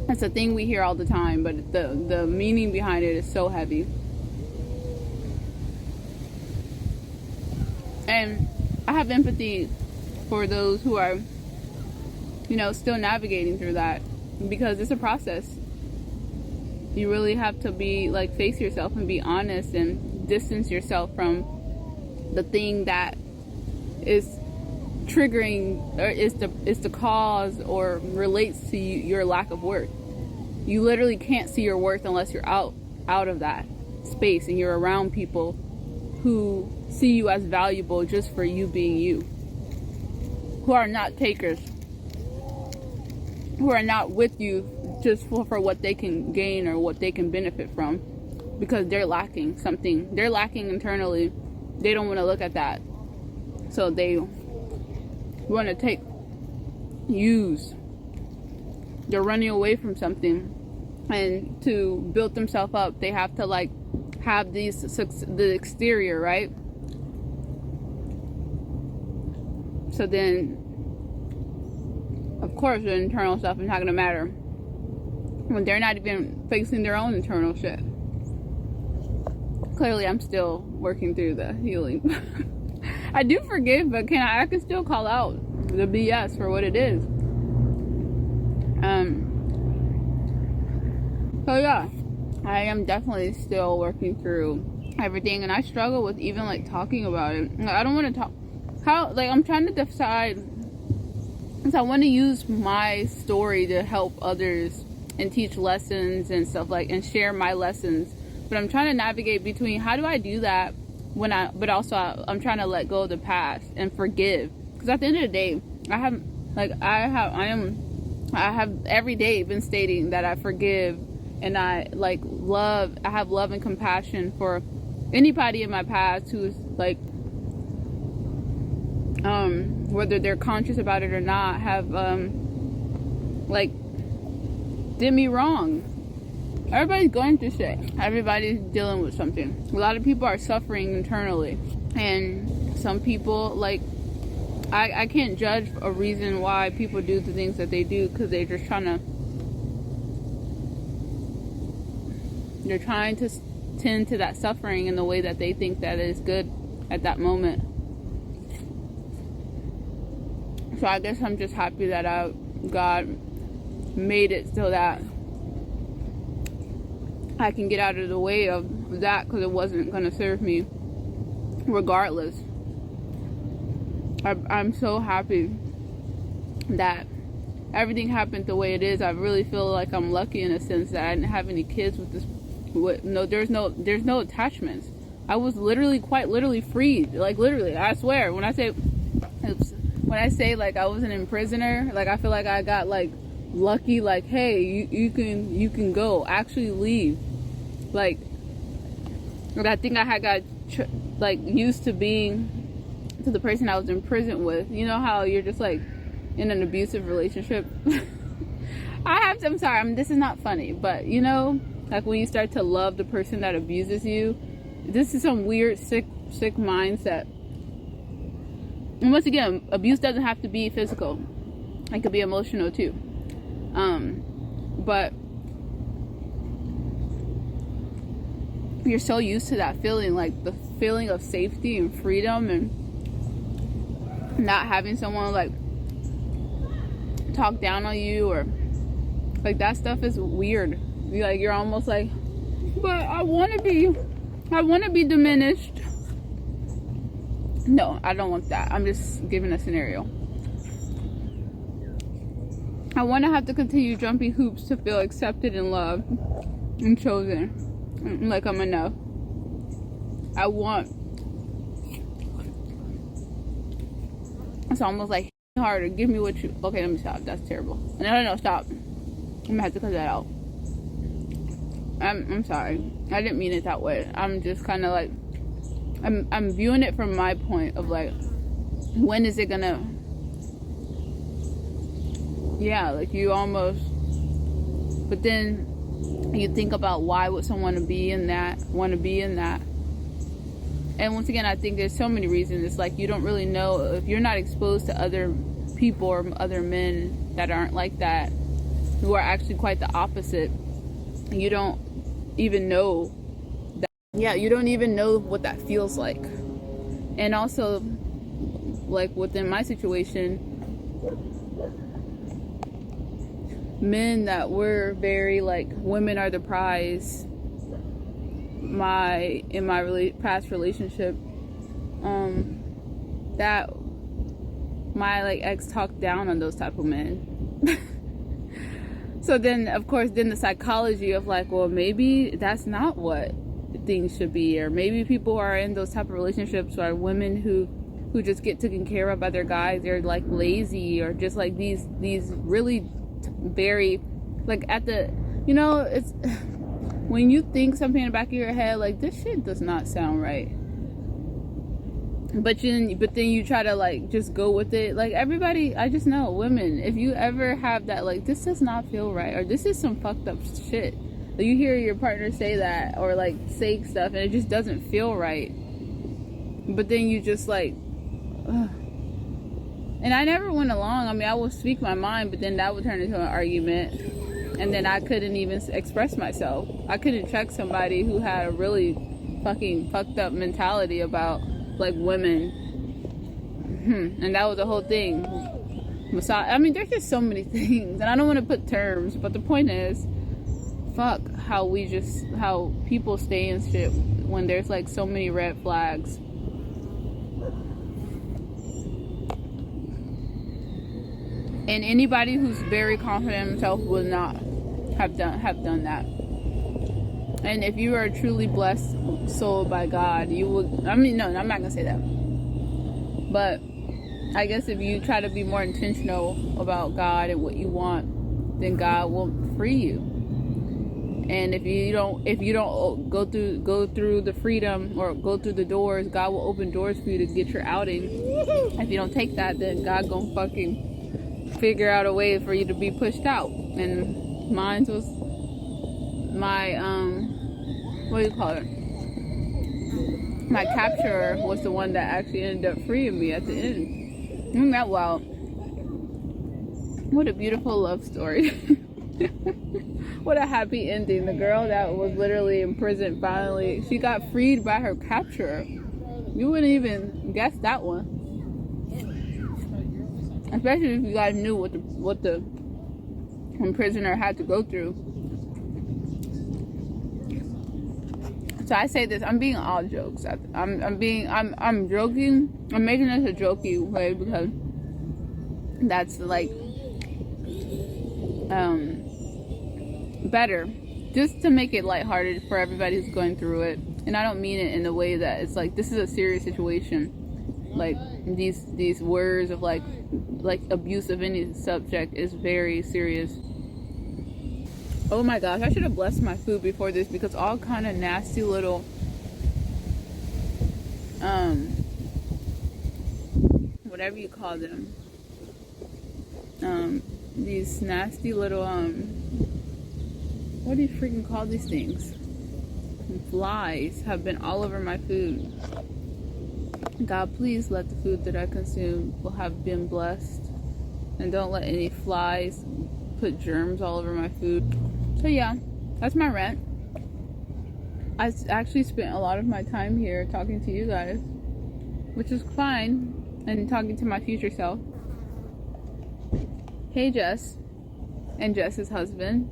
That's a thing we hear all the time, but the meaning behind it is so heavy. And I have empathy for those who are, you know, still navigating through that, because it's a process. You really have to be like, face yourself and be honest and distance yourself from the thing that is triggering, or is the cause or relates to your lack of worth. You literally can't see your worth unless you're out of that space and you're around people who see you as valuable just for you being you, who are not takers, who are not with you just for what they can gain or what they can benefit from, because they're lacking something. They're lacking internally. They don't want to look at that, so they want to use. They're running away from something, and to build themselves up, they have to like have the exterior, right? So then, of course, the internal stuff is not gonna matter when they're not even facing their own internal shit. Clearly, I'm still working through the healing. I do forgive, but I can still call out the BS for what it is. So yeah, I am definitely still working through everything, and I struggle with even like talking about it. I don't want to talk. I'm trying to decide, because I want to use my story to help others and teach lessons and stuff, like, and share my lessons. But I'm trying to navigate between how do I do that but also I'm trying to let go of the past and forgive. Because at the end of the day, I have every day been stating that I forgive and I have love and compassion for anybody in my past who's like, whether they're conscious about it or not, have did me wrong. Everybody's going through shit. Everybody's dealing with something. A lot of people are suffering internally, and some people, like, I can't judge a reason why people do the things that they do, because they're trying to tend to that suffering in the way that they think that is good at that moment. So I guess I'm just happy that God made it so that I can get out of the way of that, because it wasn't going to serve me regardless. I'm so happy that everything happened the way it is. I really feel like I'm lucky in a sense that I didn't have any kids with this. There's no attachments. I was quite literally free. Like, literally, I swear, when I say like I wasn't a prisoner, like, I feel like I got like lucky, like, hey, you can go, actually leave. Like, I think I had got used to being to the person I was in prison with. You know how you're just like in an abusive relationship? I'm sorry, this is not funny, but you know, like when you start to love the person that abuses you, this is some weird, sick mindset. And once again, abuse doesn't have to be physical. It could be emotional too. But you're so used to that feeling, like the feeling of safety and freedom, and not having someone like talk down on you, or like that stuff is weird. You're almost like, but I want to be diminished. No, I don't want that. I'm just giving a scenario. I want to have to continue jumping hoops to feel accepted and loved and chosen, like I'm enough. I want. It's almost like harder. Give me what you. Okay, let me stop. That's terrible. No, stop. I'm gonna have to cut that out. I'm sorry. I didn't mean it that way. I'm just kind of like, I'm viewing it from my point of like, when is it gonna? Yeah, like you almost. But then you think about why would someone want to be in that. And once again, I think there's so many reasons. It's like you don't really know if you're not exposed to other people or other men that aren't like that, who are actually quite the opposite. You don't even know that. Yeah, you don't even know what that feels like. And also, like within my situation, men that were very like women are the prize. In my past relationship, that my like ex talked down on those type of men. So then of course the psychology of like, well, maybe that's not what things should be, or maybe people who are in those type of relationships are women who just get taken care of by their guys. They're like lazy, or just like these really very like at the, it's when you think something in the back of your head, like, this shit does not sound right. But then you try to, like, just go with it. Like, everybody, I just know, women, if you ever have that, like, this does not feel right, or this is some fucked up shit. Like, you hear your partner say that, or, like, say stuff, and it just doesn't feel right. But then you just, like, ugh. And I never went along. I mean, I would speak my mind, but then that would turn into an argument. And then I couldn't even express myself. I couldn't check somebody who had a really fucking fucked up mentality about, like, women. And that was the whole thing. I mean, there's just so many things. And I don't want to put terms, but the point is, fuck how people stay in shit when there's, like, so many red flags. And anybody who's very confident in himself will not have done that. And if you are a truly blessed soul by God, you will. I mean, no, I'm not gonna say that. But I guess if you try to be more intentional about God and what you want, then God will free you. And if you don't go through the freedom or go through the doors, God will open doors for you to get your outing. If you don't take that, then God gonna fucking figure out a way for you to be pushed out. And mine was my what do you call it? My capturer was the one that actually ended up freeing me at the end. Isn't that wild? What a beautiful love story. What a happy ending. The girl that was literally in prison finally, she got freed by her capturer. You wouldn't even guess that one. Especially if you guys knew what the prisoner had to go through. So I say this, I'm being all jokes. I'm joking. I'm making this a jokey way because that's like better, just to make it lighthearted for everybody who's going through it. And I don't mean it in the way that it's like this is a serious situation. Like these words of like abuse of any subject is very serious. Oh my gosh, I should have blessed my food before this, because all kind of nasty little whatever you call them, these nasty little what do you freaking call these things? flies have been all over my food. God, please let the food that I consume will have been blessed. And don't let any flies put germs all over my food. So yeah, that's my rant. I actually spent a lot of my time here talking to you guys, which is fine, and talking to my future self. Hey Jess, and Jess's husband.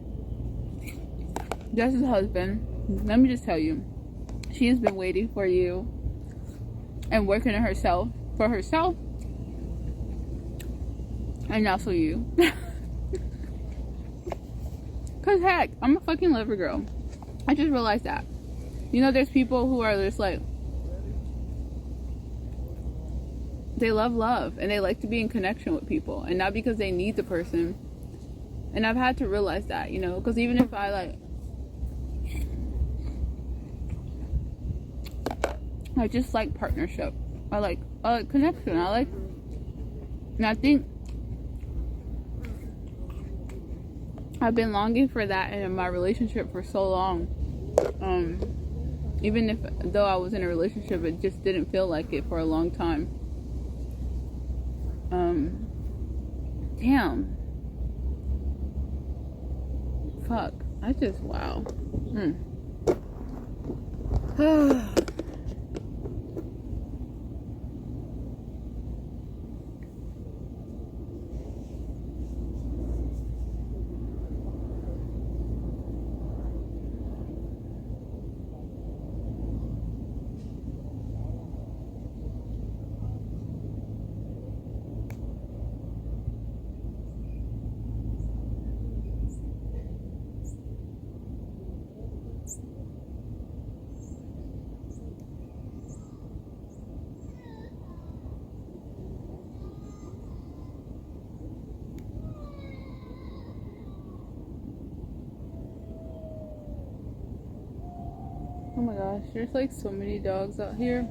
Jess's husband, let me just tell you, she has been waiting for you and working on herself, for herself, and also you. Cause heck, I'm a fucking lover girl. I just realized that. You know, there's people who are just like, they love and they like to be in connection with people, and not because they need the person. And I've had to realize that, you know, because even if I just like partnership. I like connection. And I think I've been longing for that in my relationship for so long. Even though I was in a relationship, it just didn't feel like it for a long time. Damn. Fuck. Wow. Oh my gosh, there's like so many dogs out here.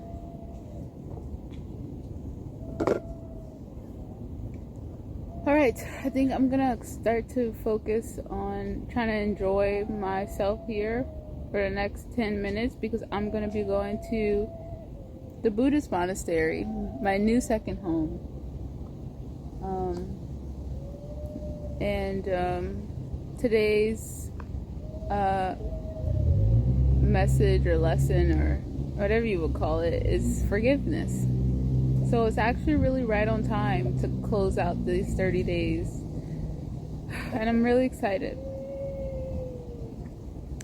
Alright, I think I'm gonna start to focus on trying to enjoy myself here for the next 10 minutes, because I'm gonna be going to the Buddhist monastery, my new second home. Today's message or lesson or whatever you would call it is forgiveness. So it's actually really right on time to close out these 30 days, and I'm really excited.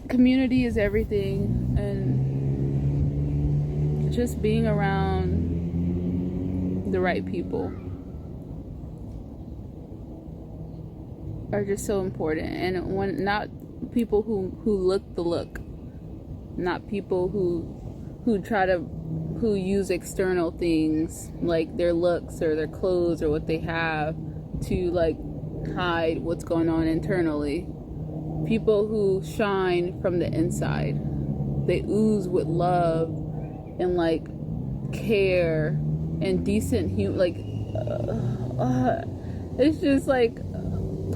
Community is everything, and just being around the right people are just so important. And when not people who look the look, not people who use external things like their looks or their clothes or what they have to like hide what's going on internally. People who shine from the inside. They ooze with love and like care and decent it's just like,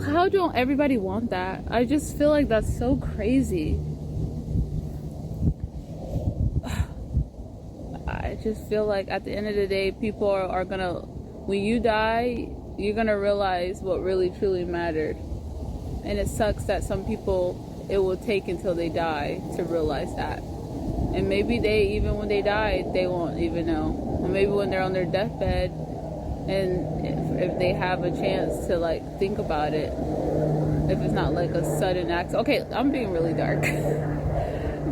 how don't everybody want that? I just feel like that's so crazy. I just feel like at the end of the day, people are gonna, when you die, you're gonna realize what really truly mattered. And it sucks that some people, it will take until they die to realize that. And maybe even when they die, they won't even know. Or maybe when they're on their deathbed, and if they have a chance to like think about it, if it's not like a sudden accident. Okay, I'm being really dark.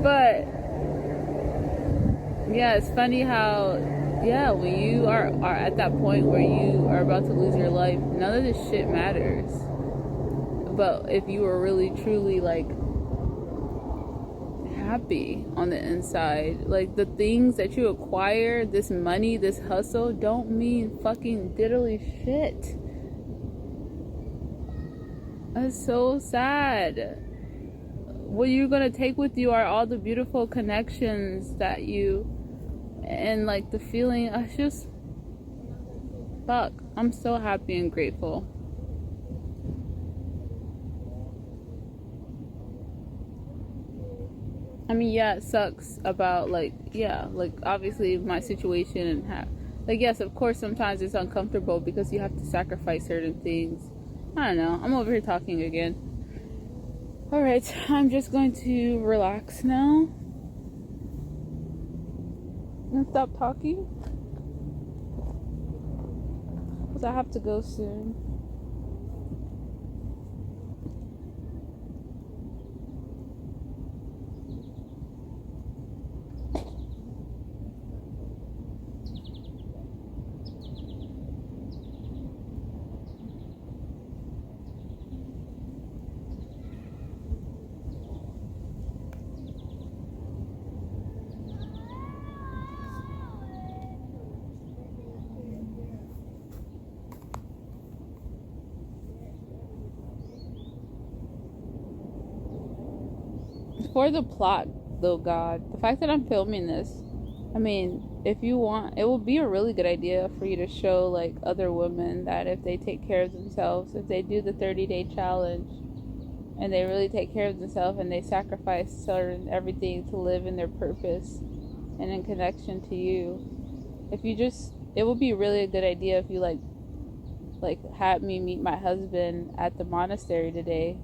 But yeah, it's funny how, when you are at that point where you are about to lose your life, none of this shit matters. But if you were really truly like happy on the inside, like the things that you acquire, this money, this hustle, don't mean fucking diddly shit. That's so sad. What you're gonna take with you are all the beautiful connections that you, and like the feeling. It's just, fuck, I'm so happy and grateful. I mean, yeah, it sucks about, like, yeah, like, obviously my situation and how, like, yes, of course, sometimes it's uncomfortable because you have to sacrifice certain things. I don't know. I'm over here talking again. All right, I'm just going to relax now and stop talking because I have to go soon. For the plot, though, God, the fact that I'm filming this, I mean, if you want, it would be a really good idea for you to show, like, other women that if they take care of themselves, if they do the 30-day challenge, and they really take care of themselves and they sacrifice certain everything to live in their purpose and in connection to you, if you just, it would be really a good idea if you, like had me meet my husband at the monastery today.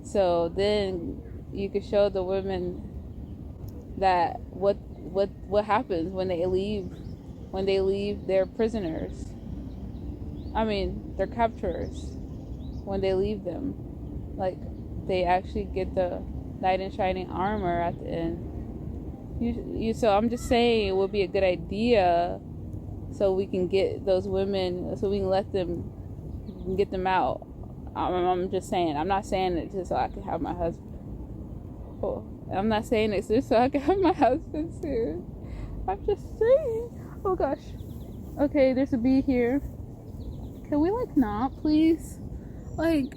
So then you could show the women that what happens when they leave their prisoners. I mean, their capturers, when they leave them. Like, they actually get the knight in shining armor at the end. So I'm just saying it would be a good idea so we can get those women, so we can let them, get them out. I'm just saying. I'm not saying it just so I can have my husband. Oh, I'm not saying it just so I can have my husband soon. I'm just saying. Oh gosh. Okay, there's a bee here. Can we, like, not, please? Like,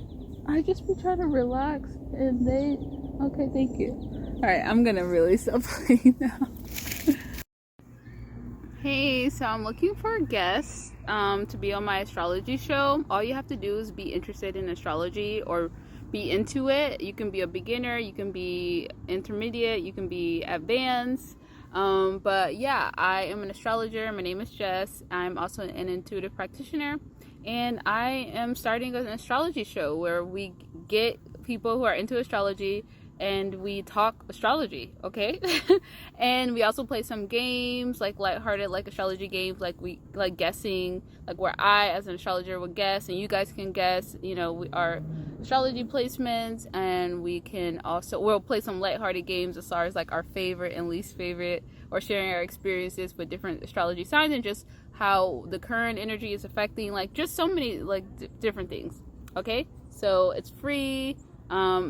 I just be trying to relax and they... Okay, thank you. Alright, I'm gonna really stop playing now. Hey, so I'm looking for guests to be on my astrology show. All you have to do is be interested in astrology or be into it. You can be a beginner, you can be intermediate, you can be advanced. But yeah, I am an astrologer. My name is Jess. I'm also an intuitive practitioner. And I am starting an astrology show where we get people who are into astrology and we talk astrology, okay? And we also play some games, like lighthearted, like astrology games, like guessing, like where I, as an astrologer, would guess, and you guys can guess, our astrology placements, and we'll play some lighthearted games as far as like our favorite and least favorite, or sharing our experiences with different astrology signs and just how the current energy is affecting, like, just so many, like, different things, okay? So it's free.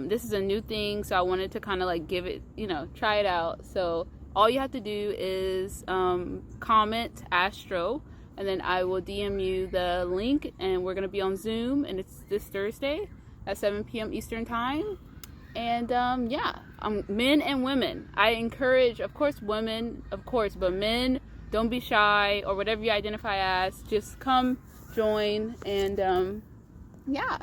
This is a new thing, so I wanted to kind of like give it, try it out. So all you have to do is comment Astro, and then I will DM you the link, and we're gonna be on Zoom, and it's this Thursday at 7 p.m. Eastern time. And yeah, men and women. I encourage, of course, women, of course, but men, don't be shy, or whatever you identify as. Just come join, and yeah.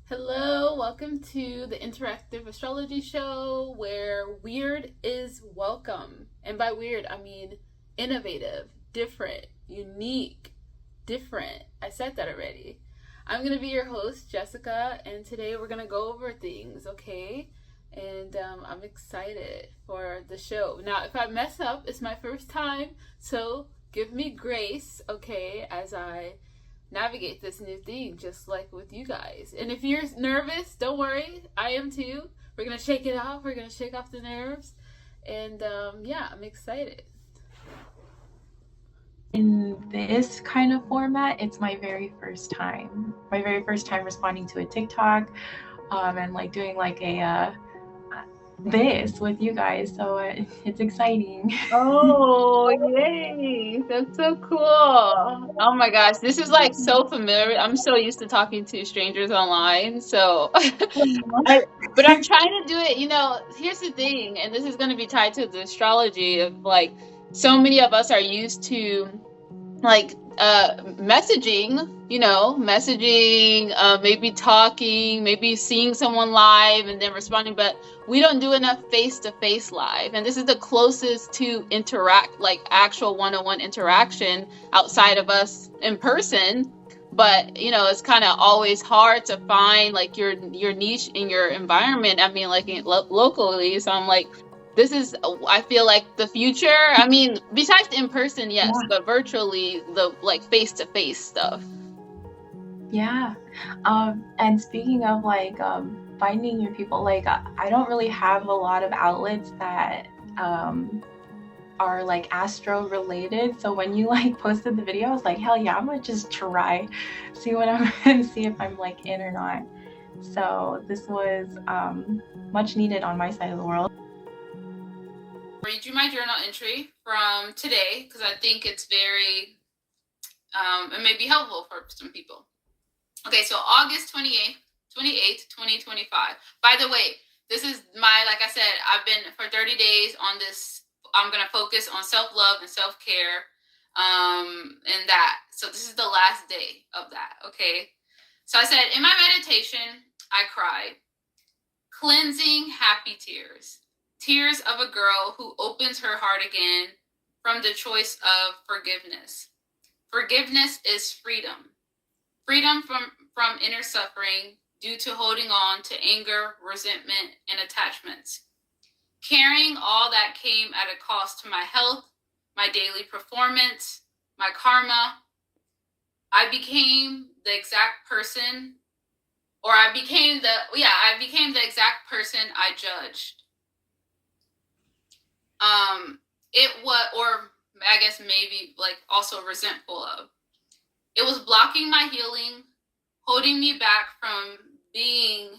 Hello, welcome to the interactive astrology show where weird is welcome. And by weird, I mean innovative, different, unique, different. I said that already. I'm going to be your host, Jessica, and today we're going to go over things, okay? And I'm excited for the show. Now, if I mess up, it's my first time, so give me grace, okay, as I navigate this new thing, just like with you guys. And if you're nervous, don't worry, I am too. We're gonna shake it off. We're gonna shake off the nerves, And yeah, I'm excited. In this kind of format, it's my very first time responding to a TikTok, and like doing like a this with you guys, so it's exciting. Oh, yay. That's so cool. Oh my gosh, this is like so familiar. I'm so used to talking to strangers online, so but I'm trying to do it, here's the thing, and this is going to be tied to the astrology of like so many of us are used to like messaging, maybe talking, maybe seeing someone live and then responding, but we don't do enough face-to-face live, and this is the closest to interact, like actual one-on-one interaction outside of us in person. But it's kind of always hard to find like your niche in your environment. I mean, like locally. So I'm like, this is, I feel like, the future. I mean, besides in person, yes, Yeah. but virtually, the like face-to-face stuff. Yeah. And speaking of like finding your people, like I don't really have a lot of outlets that are like astro related. So when you like posted the video, I was like, hell yeah, I'm gonna just try, see what I'm see if I'm like in or not. So this was much needed on my side of the world. Read you my journal entry from today because I think it's very, it may be helpful for some people. Okay, so August 28th, 2025. By the way, this is like I said, I've been for 30 days on this. I'm going to focus on self-love and self-care, and that. So this is the last day of that, okay? So I said, in my meditation, I cried. Cleansing happy tears. Tears of a girl who opens her heart again from the choice of forgiveness. Forgiveness is freedom. Freedom from inner suffering due to holding on to anger, resentment, and attachments. Carrying all that came at a cost to my health, my daily performance, my karma. I became the exact person, or I became the exact person I judged. I guess maybe like also resentful of. It was blocking my healing, holding me back from being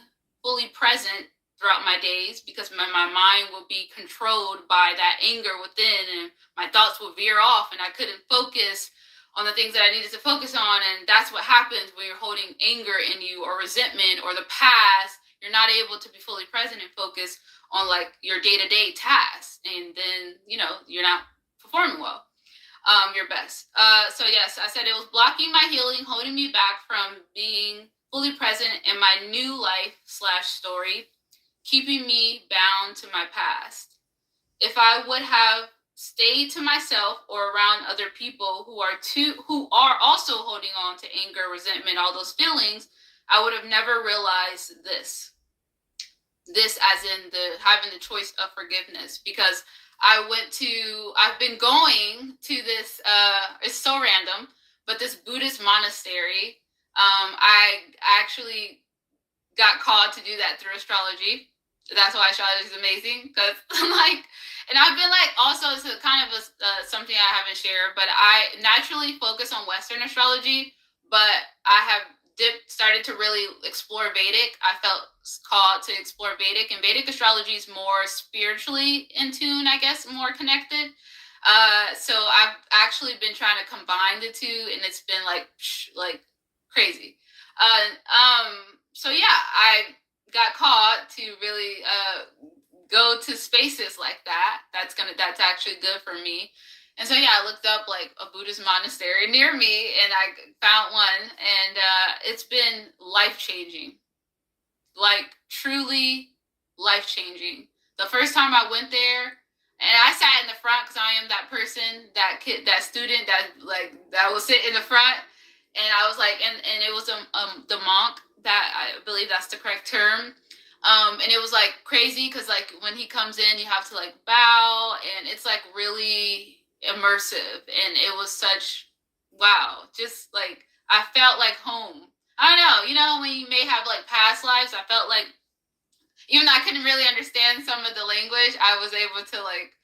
fully present throughout my days because my mind would be controlled by that anger within, and my thoughts would veer off and I couldn't focus on the things that I needed to focus on. And that's what happens when you're holding anger in you or resentment or the past. You're not able to be fully present and focus on like your day-to-day tasks, and then you're not performing well. Your best. So yes, I said it was blocking my healing, holding me back from being fully present in my new life / story, keeping me bound to my past. If I would have stayed to myself or around other people who are also holding on to anger, resentment, all those feelings, I would have never realized this. This as in having the choice of forgiveness, because I've been going to this, it's so random, but this Buddhist monastery. I actually got called to do that through astrology. That's why astrology is amazing, because and I've been like, also it's a kind of something I haven't shared, but I naturally focus on Western astrology, but I have started to really explore Vedic. I felt called to explore Vedic, and Vedic astrology is more spiritually in tune, I guess, more connected. So I've actually been trying to combine the two, and it's been like crazy. So yeah, I got caught to really go to spaces like that. That's actually good for me. And so yeah, I looked up like a Buddhist monastery near me, and I found one, and it's been life-changing, like truly life-changing. The first time I went there, and I sat in the front because I am that person, that student that will sit in the front, and I was like, and it was the monk, that I believe that's the correct term. And it was like crazy because like when he comes in, you have to like bow, and it's like really immersive, and it was such wow, just like I felt like home. I don't know, when you may have like past lives, I felt like even though I couldn't really understand some of the language, I was able to like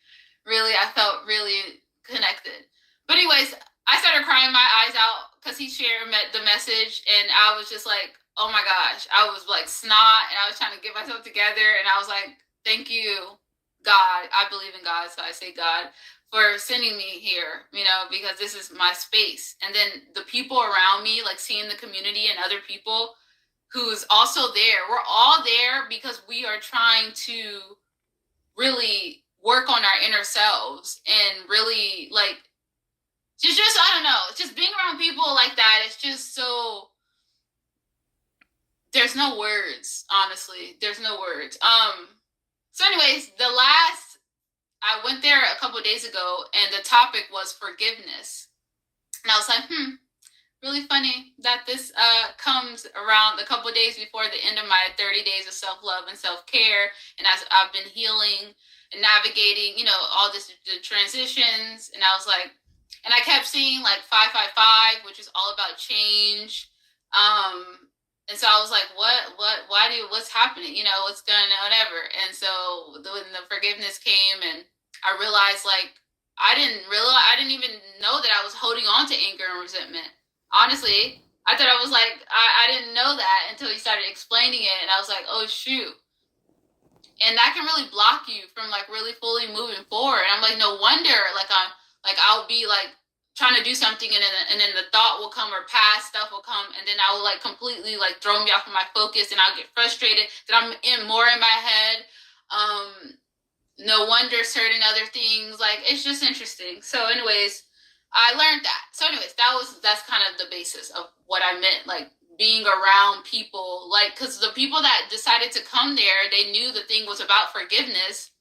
really, I felt really connected. But anyways, I started crying my eyes out because he shared the message, and I was just like, oh my gosh, I was like snot, and I was trying to get myself together, and I was like, thank you, God. I believe in God, so I say God for sending me here, you know, because this is my space. And then the people around me, like seeing the community and other people who's also there. We're all there because we are trying to really work on our inner selves and really like just I don't know, just being around people like that, it's just so, there's no words, honestly. There's no words. So anyways, I went there a couple of days ago, and the topic was forgiveness. And I was like, really funny that this comes around a couple of days before the end of my 30 days of self-love and self-care. And as I've been healing and navigating, you know, all the transitions. And I was like, and I kept seeing like 555, which is all about change. And so I was like, what's happening? You know, what's going on, whatever. And so when the forgiveness came, and I realized like, I didn't even know that I was holding on to anger and resentment. Honestly, I thought I was like, I didn't know that until he started explaining it. And I was like, oh shoot. And that can really block you from like really fully moving forward. And I'm like, no wonder, I'll be like trying to do something, and then the thought will come, or past stuff will come, and then I will like completely like throw me off of my focus, and I'll get frustrated that I'm more in my head. No wonder certain other things, like it's just interesting. So anyways, I learned that. So anyways, that's kind of the basis of what I meant, like being around people, like, because the people that decided to come there, they knew the thing was about forgiveness.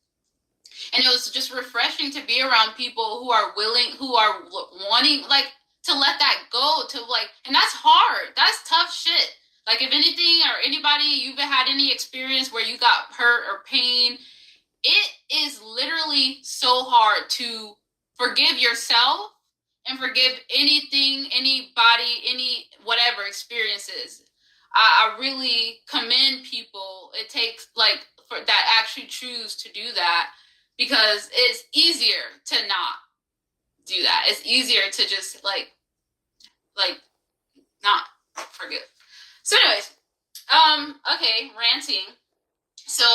And it was just refreshing to be around people who are willing, who are wanting, like, to let that go, to like, and that's hard. That's tough shit. Like, if anything or anybody, you've had any experience where you got hurt or pain, it is literally so hard to forgive yourself and forgive anything, anybody, any whatever experiences. I really commend people. It takes like for that actually choose to do that, because it's easier to not do that. It's easier to just like not forgive. So anyways, okay, ranting. So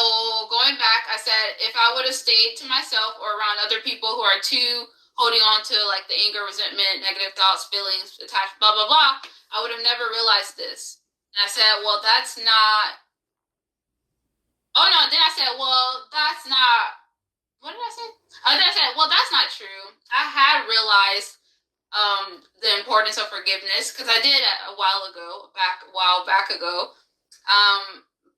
going back, I said if I would have stayed to myself or around other people who are too holding on to like the anger, resentment, negative thoughts, feelings, attached, blah, blah, blah, I would have never realized this. And I said, well, that's not, oh no, then I said, well, that's not, what did I say? Then I said, well, that's not true. I had realized the importance of forgiveness, because I did a while back ago.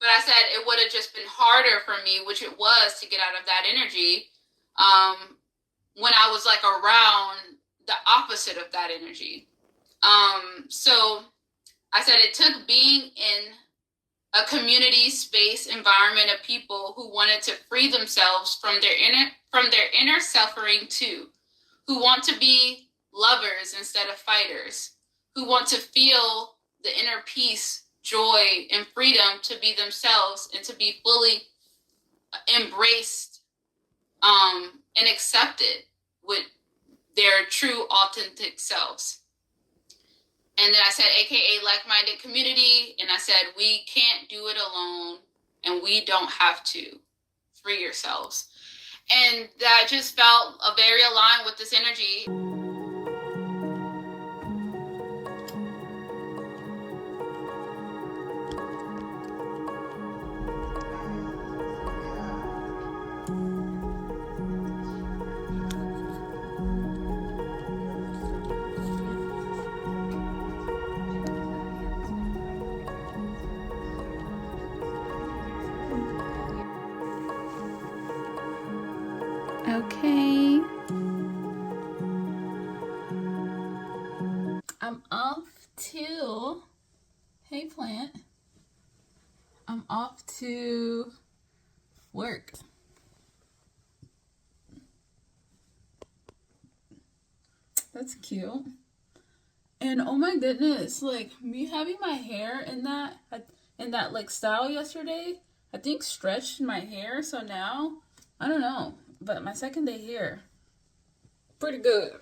But I said it would have just been harder for me, which it was, to get out of that energy when I was like around the opposite of that energy. So I said it took being in a community space environment of people who wanted to free themselves from their inner suffering too, who want to be lovers instead of fighters, who want to feel the inner peace, joy, and freedom to be themselves and to be fully embraced and accepted with their true authentic selves. And then I said, AKA like-minded community. And I said, we can't do it alone, and we don't have to. Free yourselves. And that just felt very aligned with this energy. Okay. I'm off to, hey plant, I'm off to work. That's cute. And oh my goodness, like me having my hair in that like style yesterday I think, stretched my hair. So now, I don't know. But my second day here, pretty good.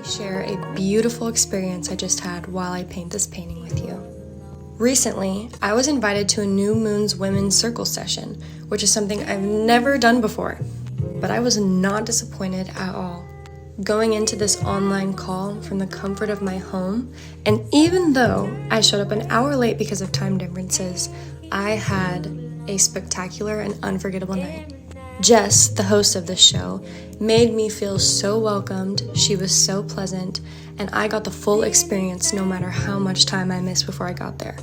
Share a beautiful experience I just had while I paint this painting with you. Recently, I was invited to a New Moon's Women's Circle session, which is something I've never done before, but I was not disappointed at all. Going into this online call from the comfort of my home, and even though I showed up an hour late because of time differences, I had a spectacular and unforgettable night. Jess, the host of this show, made me feel so welcomed, she was so pleasant, and I got the full experience no matter how much time I missed before I got there.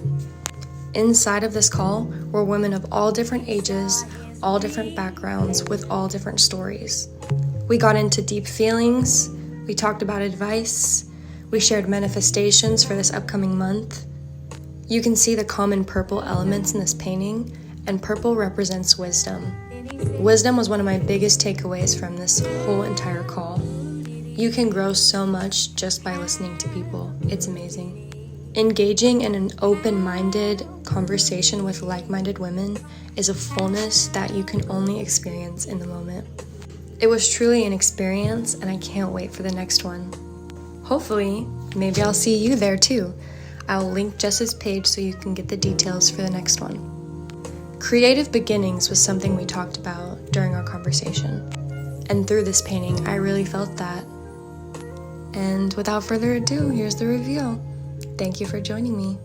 Inside of this call were women of all different ages, all different backgrounds, with all different stories. We got into deep feelings, we talked about advice, we shared manifestations for this upcoming month. You can see the common purple elements in this painting, and purple represents wisdom. Wisdom was one of my biggest takeaways from this whole entire call. You can grow so much just by listening to people. It's amazing. Engaging in an open-minded conversation with like-minded women is a fullness that you can only experience in the moment. It was truly an experience, and I can't wait for the next one. Hopefully, maybe I'll see you there too. I'll link Jess's page so you can get the details for the next one. Creative beginnings was something we talked about during our conversation. And through this painting, I really felt that. And without further ado, here's the reveal. Thank you for joining me.